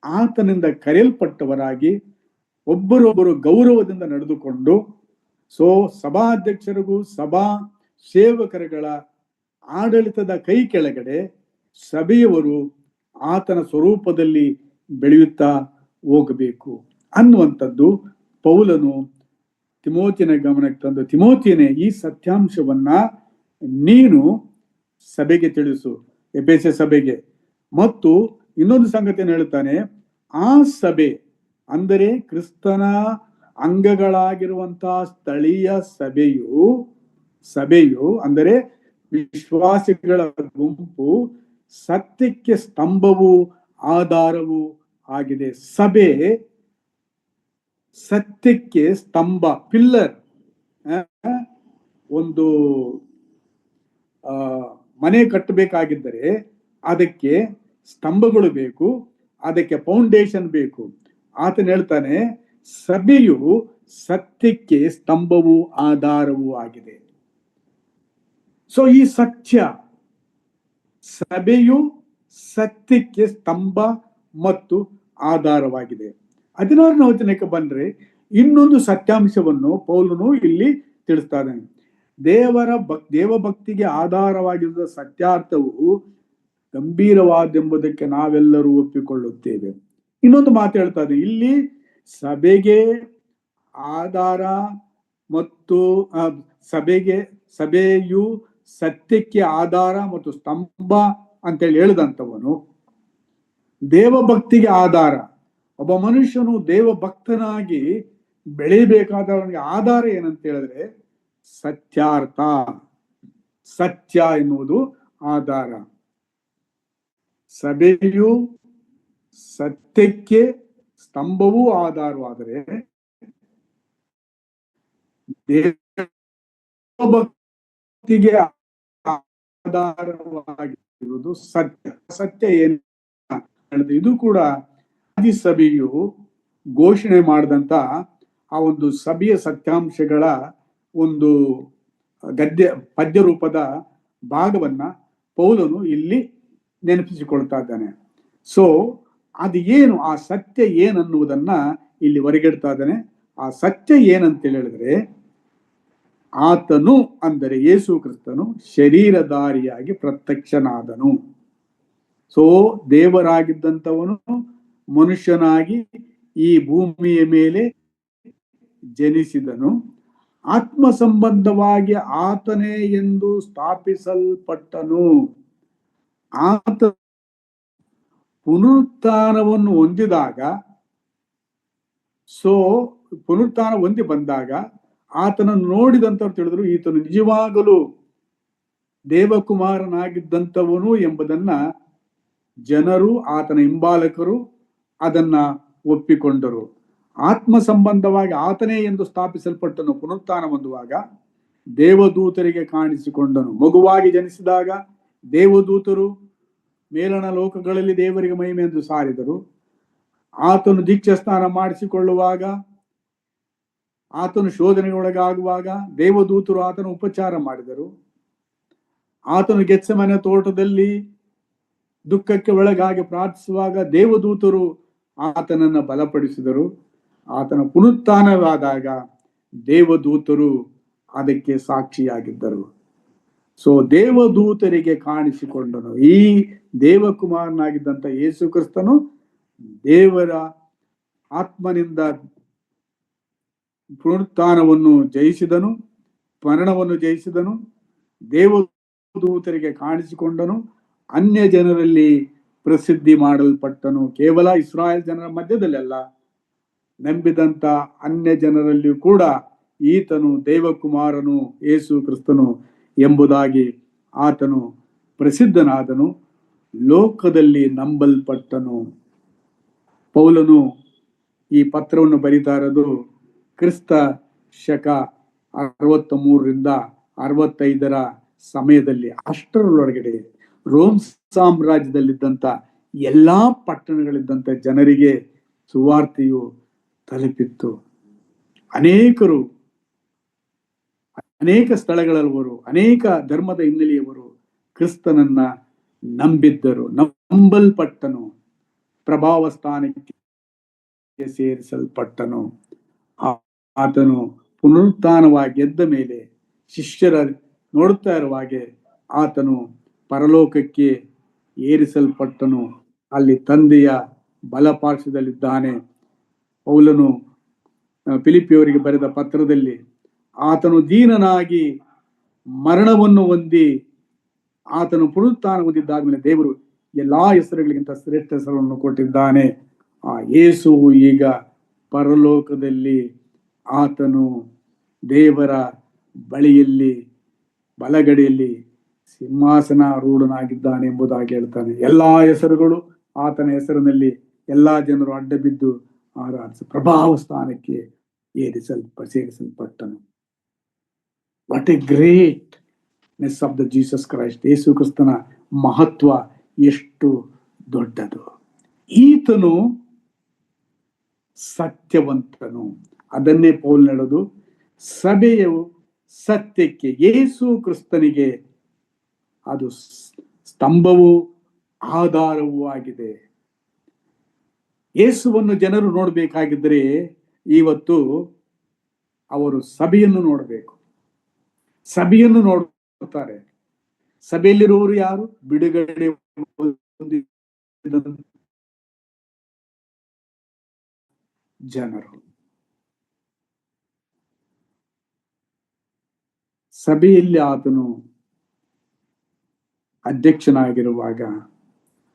ಆತನಿಂದ ಕರೆಯಲ್ಪಟ್ಟವರಾಗಿ ಒಬ್ಬರೊಬ್ಬರು ಗೌರವದಿಂದ ನಡೆದುಕೊಂಡು, ಸೊ ಸಭಾಧ್ಯಕ್ಷರಿಗೂ ಸಭಾ ಸೇವಕರುಗಳ ಆಡಳಿತದ ಕೈ ಕೆಳಗಡೆ ಸಭೆಯವರು ಆತನ ಸ್ವರೂಪದಲ್ಲಿ ಬೆಳೆಯುತ್ತಾ ಹೋಗಬೇಕು ಅನ್ನುವಂಥದ್ದು ಪೌಲನು ತಿಮೋತಿನ ಗಮನಕ್ಕೆ ತಂದು, ತಿಮೋತಿಯನೇ ಈ ಸತ್ಯಾಂಶವನ್ನ ನೀನು ಸಭೆಗೆ ತಿಳಿಸು, ಎಫೆಸ ಸಭೆಗೆ. ಮತ್ತು ಇನ್ನೊಂದು ಸಂಗತಿಯನ್ನು ಹೇಳ್ತಾನೆ, ಆ ಸಭೆ ಅಂದರೆ ಕ್ರಿಸ್ತನ ಅಂಗಗಳಾಗಿರುವಂತಹ ಸ್ಥಳೀಯ ಸಭೆಯು ಅಂದರೆ ವಿಶ್ವಾಸಿಗಳ ಗುಂಪು ಸತ್ಯಕ್ಕೆ ಸ್ತಂಭವೂ ಆಧಾರವೂ ಆಗಿದೆ. ಸಭೆ ಸತ್ಯಕ್ಕೆ ಸ್ತಂಭ, ಪಿಲ್ಲರ್. ಒಂದು ಮನೆ ಕಟ್ಟಬೇಕಾಗಿದ್ದರೆ ಅದಕ್ಕೆ ಸ್ತಂಭಗಳು ಬೇಕು, ಅದಕ್ಕೆ ಫೌಂಡೇಶನ್ ಬೇಕು. ಆತನ ಹೇಳ್ತಾನೆ, ಸಭೆಯು ಸತ್ಯಕ್ಕೆ ಸ್ತಂಭವೂ ಆಧಾರವೂ ಆಗಿದೆ. ಸೊ ಈ ಸತ್ಯ, ಸಭೆಯು ಸತ್ಯಕ್ಕೆ ಸ್ತಂಭ ಮತ್ತು ಆಧಾರವಾಗಿದೆ. 16ನೇ ವಚನಕ್ಕೆ ಬಂದ್ರೆ ಇನ್ನೊಂದು ಸತ್ಯಾಂಶವನ್ನು ಪೌಲನು ಇಲ್ಲಿ ತಿಳಿಸ್ತಾನೆ. ದೇವಭಕ್ತಿಗೆ ಆಧಾರವಾಗಿರುವ ಸತ್ಯಾರ್ಥವು ಗಂಭೀರವಾದೆಂಬುದಕ್ಕೆ ನಾವೆಲ್ಲರೂ ಒಪ್ಪಿಕೊಳ್ಳುತ್ತೇವೆ. ಇನ್ನೊಂದು ಮಾತು ಹೇಳ್ತಾರೆ ಇಲ್ಲಿ, ಸಭೆಗೆ ಆಧಾರ ಮತ್ತು ಸಭೆಯು ಸತ್ಯಕ್ಕೆ ಆಧಾರ ಮತ್ತು ಸ್ತಂಭ ಅಂತೇಳಿ ಹೇಳಿದಂಥವನು ದೇವಭಕ್ತಿಗೆ ಆಧಾರ. ಒಬ್ಬ ಮನುಷ್ಯನು ದೇವಭಕ್ತನಾಗಿ ಬೆಳೆಯಬೇಕಾದವನಿಗೆ ಆಧಾರ ಏನಂತ ಹೇಳಿದ್ರೆ ಸತ್ಯಾರ್ಥ. ಸತ್ಯ ಎನ್ನುವುದು ಆಧಾರ. ಸಭೆಯು ಸತ್ಯಕ್ಕೆ ಸ್ತಂಭವೂ ಆಧಾರವಾದರೆ ದೇವಭಕ್ತಿಗೆ ಆಧಾರವಾಗಿರುವುದು ಸತ್ಯ. ಸತ್ಯ ಏನು? ಇದು ಕೂಡ ಸಭೆಯು ಘೋಷಣೆ ಮಾಡಿದಂತ ಆ ಒಂದು ಸಭೆಯ ಸತ್ಯಾಂಶಗಳ ಒಂದು ಪದ್ಯ ರೂಪದ ಭಾಗವನ್ನ ಪೌಲನು ಇಲ್ಲಿ ನೆನಪಿಸಿಕೊಳ್ತಾ ಇದ್ದಾನೆ. ಸೊ ಅದು ಏನು, ಆ ಸತ್ಯ ಏನನ್ನುವುದನ್ನ ಇಲ್ಲಿ ಹೊರಗಿಡ್ತಾ ಇದ್ದಾನೆ. ಆ ಸತ್ಯ ಏನಂತ ಹೇಳಿದ್ರೆ, ಆತನು ಅಂದರೆ ಯೇಸು ಕ್ರಿಸ್ತನು ಶರೀರಧಾರಿಯಾಗಿ ಪ್ರತ್ಯಕ್ಷನಾದನು. ಸೊ ದೇವರಾಗಿದ್ದಂಥವನು ಮನುಷ್ಯನಾಗಿ ಈ ಭೂಮಿಯ ಮೇಲೆ ಜನಿಸಿದನು. ಆತ್ಮ ಸಂಬಂಧವಾಗಿ ಆತನೇ ಎಂದು ಸ್ಥಾಪಿಸಲ್ಪಟ್ಟನು. ಆತ ಪುನರುತ್ಥಾನವನ್ನು ಹೊಂದಿದಾಗ, ಸೊ ಪುನರುತ್ಥಾನ ಹೊಂದಿ ಬಂದಾಗ ಆತನನ್ನು ನೋಡಿದಂಥವ್ರು ತಿಳಿದ್ರು ಈತನು ನಿಜವಾಗಲೂ ದೇವಕುಮಾರನಾಗಿದ್ದಂಥವನು ಎಂಬುದನ್ನ ಜನರು, ಆತನ ಹಿಂಬಾಲಕರು ಅದನ್ನ ಒಪ್ಪಿಕೊಂಡರು. ಆತ್ಮ ಸಂಬಂಧವಾಗಿ ಆತನೇ ಎಂದು ಸ್ಥಾಪಿಸಲ್ಪಟ್ಟನು. ಪುನರುತ್ಥಾನ ಹೊಂದುವಾಗ ದೇವದೂತರಿಗೆ ಕಾಣಿಸಿಕೊಂಡನು. ಮಗುವಾಗಿ ಜನಿಸಿದಾಗ ದೇವದೂತರು ಮೇಲಣ ಲೋಕಗಳಲ್ಲಿ ದೇವರಿಗೆ ಮಹಿಮೆ ಎಂದು ಸಾರಿದರು. ಆತನು ದೀಕ್ಷಾ ಸ್ನಾನ ಮಾಡಿಸಿಕೊಳ್ಳುವಾಗ, ಆತನು ಶೋಧನೆಗೊಳಗಾಗುವಾಗ ದೇವದೂತರು ಆತನ ಉಪಚಾರ ಮಾಡಿದರು. ಆತನು ಗೆತ್ಸೆಮನೆ ತೋಟದಲ್ಲಿ ದುಃಖಕ್ಕೆ ಒಳಗಾಗಿ ಪ್ರಾರ್ಥಿಸುವಾಗ ದೇವದೂತರು ಆತನನ್ನ ಬಲಪಡಿಸಿದರು. ಆತನ ಪುನರುತ್ಥಾನವಾದಾಗ ದೇವದೂತರು ಅದಕ್ಕೆ ಸಾಕ್ಷಿಯಾಗಿದ್ದರು. ಸೊ ದೇವದೂತರಿಗೆ ಕಾಣಿಸಿಕೊಂಡನು. ಈ ದೇವಕುಮಾರನಾಗಿದ್ದಂಥ ಯೇಸು ಕ್ರಿಸ್ತನು ದೇವರ ಆತ್ಮನಿಂದ ಪುನರುತ್ಥಾನವನ್ನು ಜಯಿಸಿದನು, ಮರಣವನ್ನು ಜಯಿಸಿದನು, ದೇವದೂತರಿಗೆ ಕಾಣಿಸಿಕೊಂಡನು, ಅನ್ಯ ಜನರಲ್ಲಿ ಪ್ರಸಿದ್ಧಿ ಮಾಡಲ್ಪಟ್ಟನು. ಕೇವಲ ಇಸ್ರಾಯೇಲ್ ಜನರ ಮಧ್ಯದಲ್ಲೆಲ್ಲ, ನಂಬಿದಂತ ಅನ್ಯ ಜನರಲ್ಲಿಯೂ ಕೂಡ ಈತನು ದೇವಕುಮಾರನು ಯೇಸು ಕ್ರಿಸ್ತನು ಎಂಬುದಾಗಿ ಆತನು ಪ್ರಸಿದ್ಧನಾದನು, ಲೋಕದಲ್ಲಿ ನಂಬಲ್ಪಟ್ಟನು. ಪೌಲನು ಈ ಪತ್ರವನ್ನು ಬರೀತಾ ಇರೋದು ಕ್ರಿಸ್ತ ಶಕ 63ರಿಂದ 65 ಸಮಯದಲ್ಲಿ. ಅಷ್ಟರೊಳಗಡೆ ರೋಮ್ ಸಾಮ್ರಾಜ್ಯದಲ್ಲಿದ್ದಂಥ ಎಲ್ಲಾ ಪಟ್ಟಣಗಳಿದ್ದಂಥ ಜನರಿಗೆ ಸುವಾರ್ತೆಯು ತಲುಪಿತ್ತು. ಅನೇಕರು, ಅನೇಕ ಸ್ಥಳಗಳವರು, ಅನೇಕ ಧರ್ಮದ ಹಿನ್ನೆಲೆಯವರು ಕ್ರಿಸ್ತನನ್ನ ನಂಬಿದ್ದರು. ನಂಬಲ್ಪಟ್ಟನು, ಪ್ರಭಾವ ಸ್ಥಾನಕ್ಕೆ ಸೇರಿಸಲ್ಪಟ್ಟನು. ಆತನು ಪುನರುತ್ಥಾನವಾಗಿ ಎದ್ದ ಮೇಲೆ ಶಿಷ್ಯರ ನೋಡುತ್ತಾ ಇರುವಾಗೆ ಆತನು ಪರಲೋಕಕ್ಕೆ ಏರಿಸಲ್ಪಟ್ಟನು. ಅಲ್ಲಿ ತಂದೆಯ ಬಲಪಾರ್ಶ್ವದಲ್ಲಿದ್ದಾನೆ. ಪೌಲನು ಫಿಲಿಪ್ಪಿಯವರಿಗೆ ಬರೆದ ಪತ್ರದಲ್ಲಿ ಆತನು ದೀನನಾಗಿ ಮರಣವನ್ನು ಹೊಂದಿ ಆತನು ಪುನರುತ್ಥಾನ ಹೊಂದಿದ್ದಾದ್ಮೇಲೆ ದೇವರು ಎಲ್ಲಾ ಹೆಸರುಗಳಿಗಿಂತ ಶ್ರೇಷ್ಠ ಹೆಸರನ್ನು ಕೊಟ್ಟಿದ್ದಾನೆ. ಆ ಯೇಸುವು ಈಗ ಪರಲೋಕದಲ್ಲಿ ಆತನು ದೇವರ ಬಳಿಯಲ್ಲಿ ಬಲಗಡೆಯಲ್ಲಿ ಸಿಂಹಾಸನ ರೂಢನಾಗಿದ್ದಾನೆ ಎಂಬುದಾಗಿ ಹೇಳ್ತಾನೆ. ಎಲ್ಲಾ ಹೆಸರುಗಳು ಆತನ ಹೆಸರಿನಲ್ಲಿ ಎಲ್ಲಾ ಜನರು ಅಡ್ಡ ಬಿದ್ದು ಆರಾಧಿಸಿ ಪ್ರಭಾವ ಸ್ಥಾನಕ್ಕೆ ಸೇರಿಸಲ್ಪಟ್ಟನು. What a greatness of the Jesus Christ. ಯೇಸು ಕ್ರಿಸ್ತನ ಮಹತ್ವ ಎಷ್ಟು ದೊಡ್ಡದು. ಈತನು ಸತ್ಯವಂತನು. ಅದನ್ನೇ ಪೌಲ್ ಹೇಳೋದು, ಸಭೆಯು ಸತ್ಯಕ್ಕೆ, ಯೇಸು ಕ್ರಿಸ್ತನಿಗೆ ಅದು ಸ್ತಂಭವೂ ಆಧಾರವೂ ಆಗಿದೆ. ಯೇಸುವನ್ನು ಜನರು ನೋಡ್ಬೇಕಾಗಿದ್ರೆ ಇವತ್ತು ಅವರು ಸಭೆಯನ್ನು ನೋಡಬೇಕು. ಸಭೆಯನ್ನು ನೋಡುತ್ತಾರೆ. ಸಭೆಯಲ್ಲಿರುವವರು ಯಾರು? ಬಿಡುಗಡೆ ಜನರು. ಸಭೆಯಲ್ಲಿ ಆತನು ಅಧ್ಯಕ್ಷನಾಗಿರುವಾಗ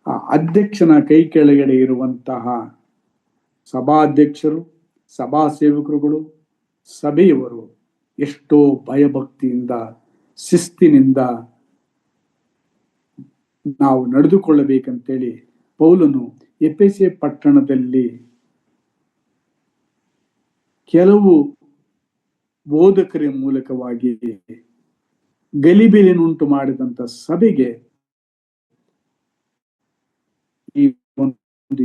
ಆ ಅಧ್ಯಕ್ಷನ ಕೈ ಕೆಳಗಡೆ ಇರುವಂತಹ ಸಭಾಧ್ಯಕ್ಷರು, ಸಭಾ ಸೇವಕರುಗಳು, ಸಭೆಯವರು ಎಷ್ಟೋ ಭಯಭಕ್ತಿಯಿಂದ, ಶಿಸ್ತಿನಿಂದ ನಾವು ನಡೆದುಕೊಳ್ಳಬೇಕಂತೇಳಿ ಪೌಲನು ಎಫೆಸ ಪಟ್ಟಣದಲ್ಲಿ ಕೆಲವು ಬೋಧಕರ ಮೂಲಕವಾಗಿ ಗಲಿಬಿಲಿಯನ್ನುಂಟು ಮಾಡಿದಂತ ಸಭೆಗೆ ಈ ಒಂದು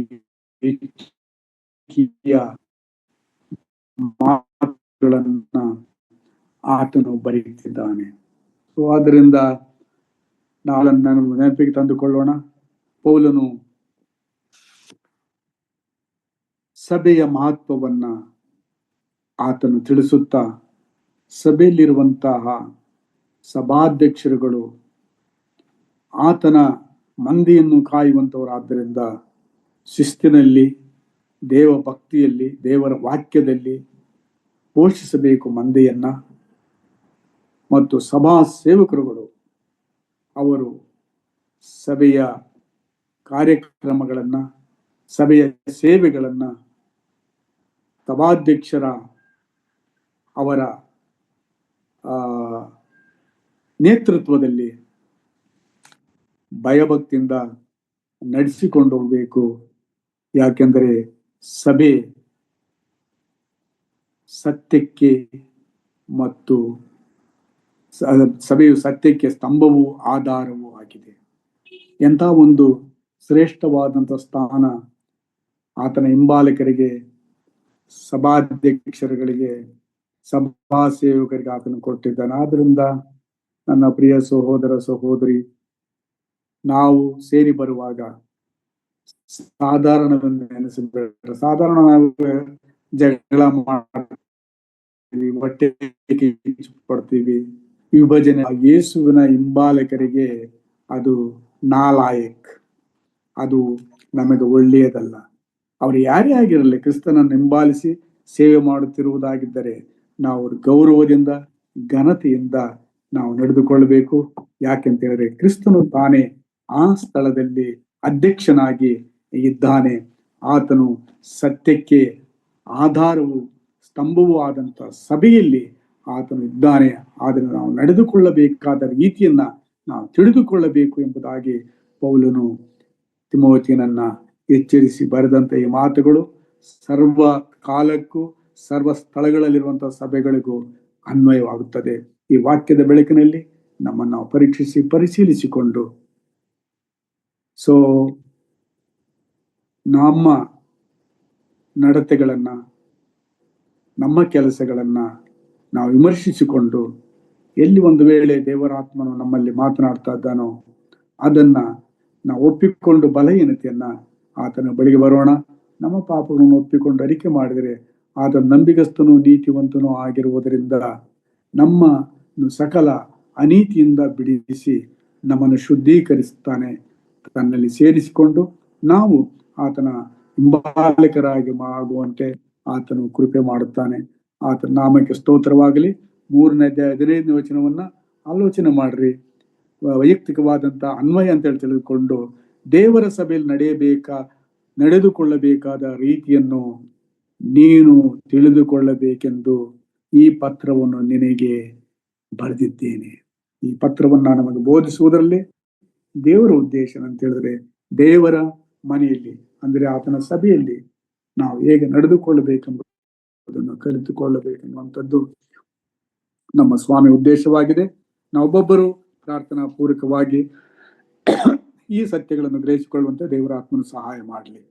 ಮಾತುಗಳನ್ನ ಆತನು ಬರೆಯುತ್ತಿದ್ದಾನೆ. ಸೊ ಆದ್ದರಿಂದ ನಾನು ನೆನಪಿಗೆ ತಂದುಕೊಳ್ಳೋಣ, ಪೌಲನು ಸಭೆಯ ಮಹತ್ವವನ್ನ ಆತನು ತಿಳಿಸುತ್ತಾ, ಸಭೆಯಲ್ಲಿರುವಂತಹ ಸಭಾಧ್ಯಕ್ಷರುಗಳು ಆತನ ಮಂದಿಯನ್ನು ಕಾಯುವಂತವರಾದ್ದರಿಂದ ಶಿಸ್ತಿನಲ್ಲಿ, ದೇವ ಭಕ್ತಿಯಲ್ಲಿ, ದೇವರ ವಾಕ್ಯದಲ್ಲಿ ಪೋಷಿಸಬೇಕು ಮಂದಿಯನ್ನ. ಮತ್ತು ಸಭಾ ಸೇವಕರುಗಳು ಅವರು ಸಭೆಯ ಕಾರ್ಯಕ್ರಮಗಳನ್ನ, ಸಭೆಯ ಸೇವೆಗಳನ್ನ ಸಭಾಧ್ಯಕ್ಷರ ಅವರ ನೇತೃತ್ವದಲ್ಲಿ ಭಯಭಕ್ತಿಯಿಂದ ನಡೆಸಿಕೊಂಡು ಹೋಗಬೇಕು. ಯಾಕೆಂದರೆ ಸಭೆ ಸತ್ಯಕ್ಕೆ ಮತ್ತು ಸಭೆಯು ಸತ್ಯಕ್ಕೆ ಸ್ತಂಭವೂ ಆಧಾರವೂ ಆಗಿದೆ. ಎಂಥ ಒಂದು ಶ್ರೇಷ್ಠವಾದಂಥ ಸ್ಥಾನ ಆತನ ಹಿಂಬಾಲಕರಿಗೆ, ಸಭಾಧ್ಯಕ್ಷರುಗಳಿಗೆ, ಸಭಾ ಸೇವಕರಿಗೆ ಆತನು ಕೊಟ್ಟಿದ್ದಾನೆ. ಆದ್ರಿಂದ ನನ್ನ ಪ್ರಿಯ ಸಹೋದರ ಸಹೋದರಿ, ನಾವು ಸೇರಿ ಬರುವಾಗ ಸಾಧಾರಣವೆಂದು ನೆನೆಸಬೇಡ. ಸಾಧಾರಣ ನಾವು ಜಗಳ ಮಾಡ್ತೀವಿ, ಹೊಟ್ಟೆ ಪಡ್ತೀವಿ, ವಿಭಜನೆ. ಯೇಸುವಿನ ಹಿಂಬಾಲಕರಿಗೆ ಅದು ನಾಲಾಯಕ್, ಅದು ನಮಗೆ ಒಳ್ಳೆಯದಲ್ಲ. ಅವರು ಯಾರೇ ಆಗಿರಲಿ, ಕ್ರಿಸ್ತನನ್ನು ಹಿಂಬಾಲಿಸಿ ಸೇವೆ ಮಾಡುತ್ತಿರುವುದಾಗಿದ್ದರೆ ನಾವು ಗೌರವದಿಂದ, ಘನತೆಯಿಂದ ನಾವು ನಡೆದುಕೊಳ್ಳಬೇಕು. ಯಾಕೆಂತ ಹೇಳಿದ್ರೆ ಕ್ರಿಸ್ತನು ತಾನೇ ಆ ಸ್ಥಳದಲ್ಲಿ ಅಧ್ಯಕ್ಷನಾಗಿ ಇದ್ದಾನೆ. ಆತನು ಸತ್ಯಕ್ಕೆ ಆಧಾರವು ಸ್ತಂಭವೂ ಆದಂತ ಸಭೆಯಲ್ಲಿ ಆತನು ಇದ್ದಾನೆ. ಆದರೆ ನಾವು ನಡೆದುಕೊಳ್ಳಬೇಕಾದ ರೀತಿಯನ್ನ ನಾವು ತಿಳಿದುಕೊಳ್ಳಬೇಕು ಎಂಬುದಾಗಿ ಪೌಲನು ತಿಮೋಥಿಯನನ್ನ ಎಚ್ಚರಿಸಿ ಬರೆದಂತ ಈ ಮಾತುಗಳು ಸರ್ವ ಕಾಲಕ್ಕೂ ಸರ್ವ ಸ್ಥಳಗಳಲ್ಲಿರುವಂತಹ ಸಭೆಗಳಿಗೂ ಅನ್ವಯವಾಗುತ್ತದೆ. ಈ ವಾಕ್ಯದ ಬೆಳಕಿನಲ್ಲಿ ನಮ್ಮನ್ನು ನಾವು ಪರಿಶೀಲಿಸಿಕೊಂಡು ನಮ್ಮ ನಡತೆಗಳನ್ನ, ನಮ್ಮ ಕೆಲಸಗಳನ್ನ ನಾವು ವಿಮರ್ಶಿಸಿಕೊಂಡು, ಎಲ್ಲಿ ಒಂದು ವೇಳೆ ದೇವರಾತ್ಮನು ನಮ್ಮಲ್ಲಿ ಮಾತನಾಡ್ತಾ ಇದ್ದಾನೋ ಅದನ್ನ ನಾವು ಒಪ್ಪಿಕೊಂಡು ಬಲಹೀನತೆಯನ್ನ ಆತನ ಬಳಿಗೆ ಬರೋಣ. ನಮ್ಮ ಪಾಪಗಳನ್ನು ಒಪ್ಪಿಕೊಂಡು ಅರಿಕೆ ಮಾಡಿದರೆ ಆತನ ನಂಬಿಗಸ್ತನೂ ನೀತಿವಂತನೂ ಆಗಿರುವುದರಿಂದ ನಮ್ಮ ಸಕಲ ಅನೀತಿಯಿಂದ ಬಿಡಿಸಿ ನಮ್ಮನ್ನು ಶುದ್ಧೀಕರಿಸುತ್ತಾನೆ. ತನ್ನಲ್ಲಿ ಸೇರಿಸಿಕೊಂಡು ನಾವು ಆತನ ಹಿಂಬಾಲಕರಾಗಿ ಆಗುವಂತೆ ಆತನು ಕೃಪೆ ಮಾಡುತ್ತಾನೆ. ಆತನ ನಾಮಕ್ಕೆ ಸ್ತೋತ್ರವಾಗಲಿ. 3ನೇ ಅಧ್ಯಾಯ 15ನೇ ವಚನವನ್ನ ಆಲೋಚನೆ ಮಾಡ್ರಿ. ವೈಯಕ್ತಿಕವಾದಂತ ಅನ್ವಯ ಅಂತ ಹೇಳಿ ತಿಳಿದುಕೊಂಡು ದೇವರ ಸಭೆಯಲ್ಲಿ ನಡೆದುಕೊಳ್ಳಬೇಕಾದ ರೀತಿಯನ್ನು ನೀನು ತಿಳಿದುಕೊಳ್ಳಬೇಕೆಂದು ಈ ಪತ್ರವನ್ನು ನಿನಗೆ ಬರೆದಿದ್ದೇನೆ. ಈ ಪತ್ರವನ್ನ ನಮಗೆ ಬೋಧಿಸುವುದರಲ್ಲಿ ದೇವರ ಉದ್ದೇಶ ಅಂತ ಹೇಳಿದ್ರೆ, ದೇವರ ಮನೆಯಲ್ಲಿ ಅಂದ್ರೆ ಆತನ ಸಭೆಯಲ್ಲಿ ನಾವು ಹೇಗೆ ನಡೆದುಕೊಳ್ಳಬೇಕೆಂಬುದನ್ನು ಕಲಿತುಕೊಳ್ಳಬೇಕೆನ್ನುವಂಥದ್ದು ನಮ್ಮ ಸ್ವಾಮಿ ಉದ್ದೇಶವಾಗಿದೆ. ನಾವೊಬ್ಬೊಬ್ಬರು ಪ್ರಾರ್ಥನಾ ಪೂರ್ವಕವಾಗಿ ಈ ಸತ್ಯಗಳನ್ನು ಗ್ರಹಿಸಿಕೊಳ್ಳುವಂತೆ ದೇವರ ಆತ್ಮನು ಸಹಾಯ ಮಾಡಲಿ.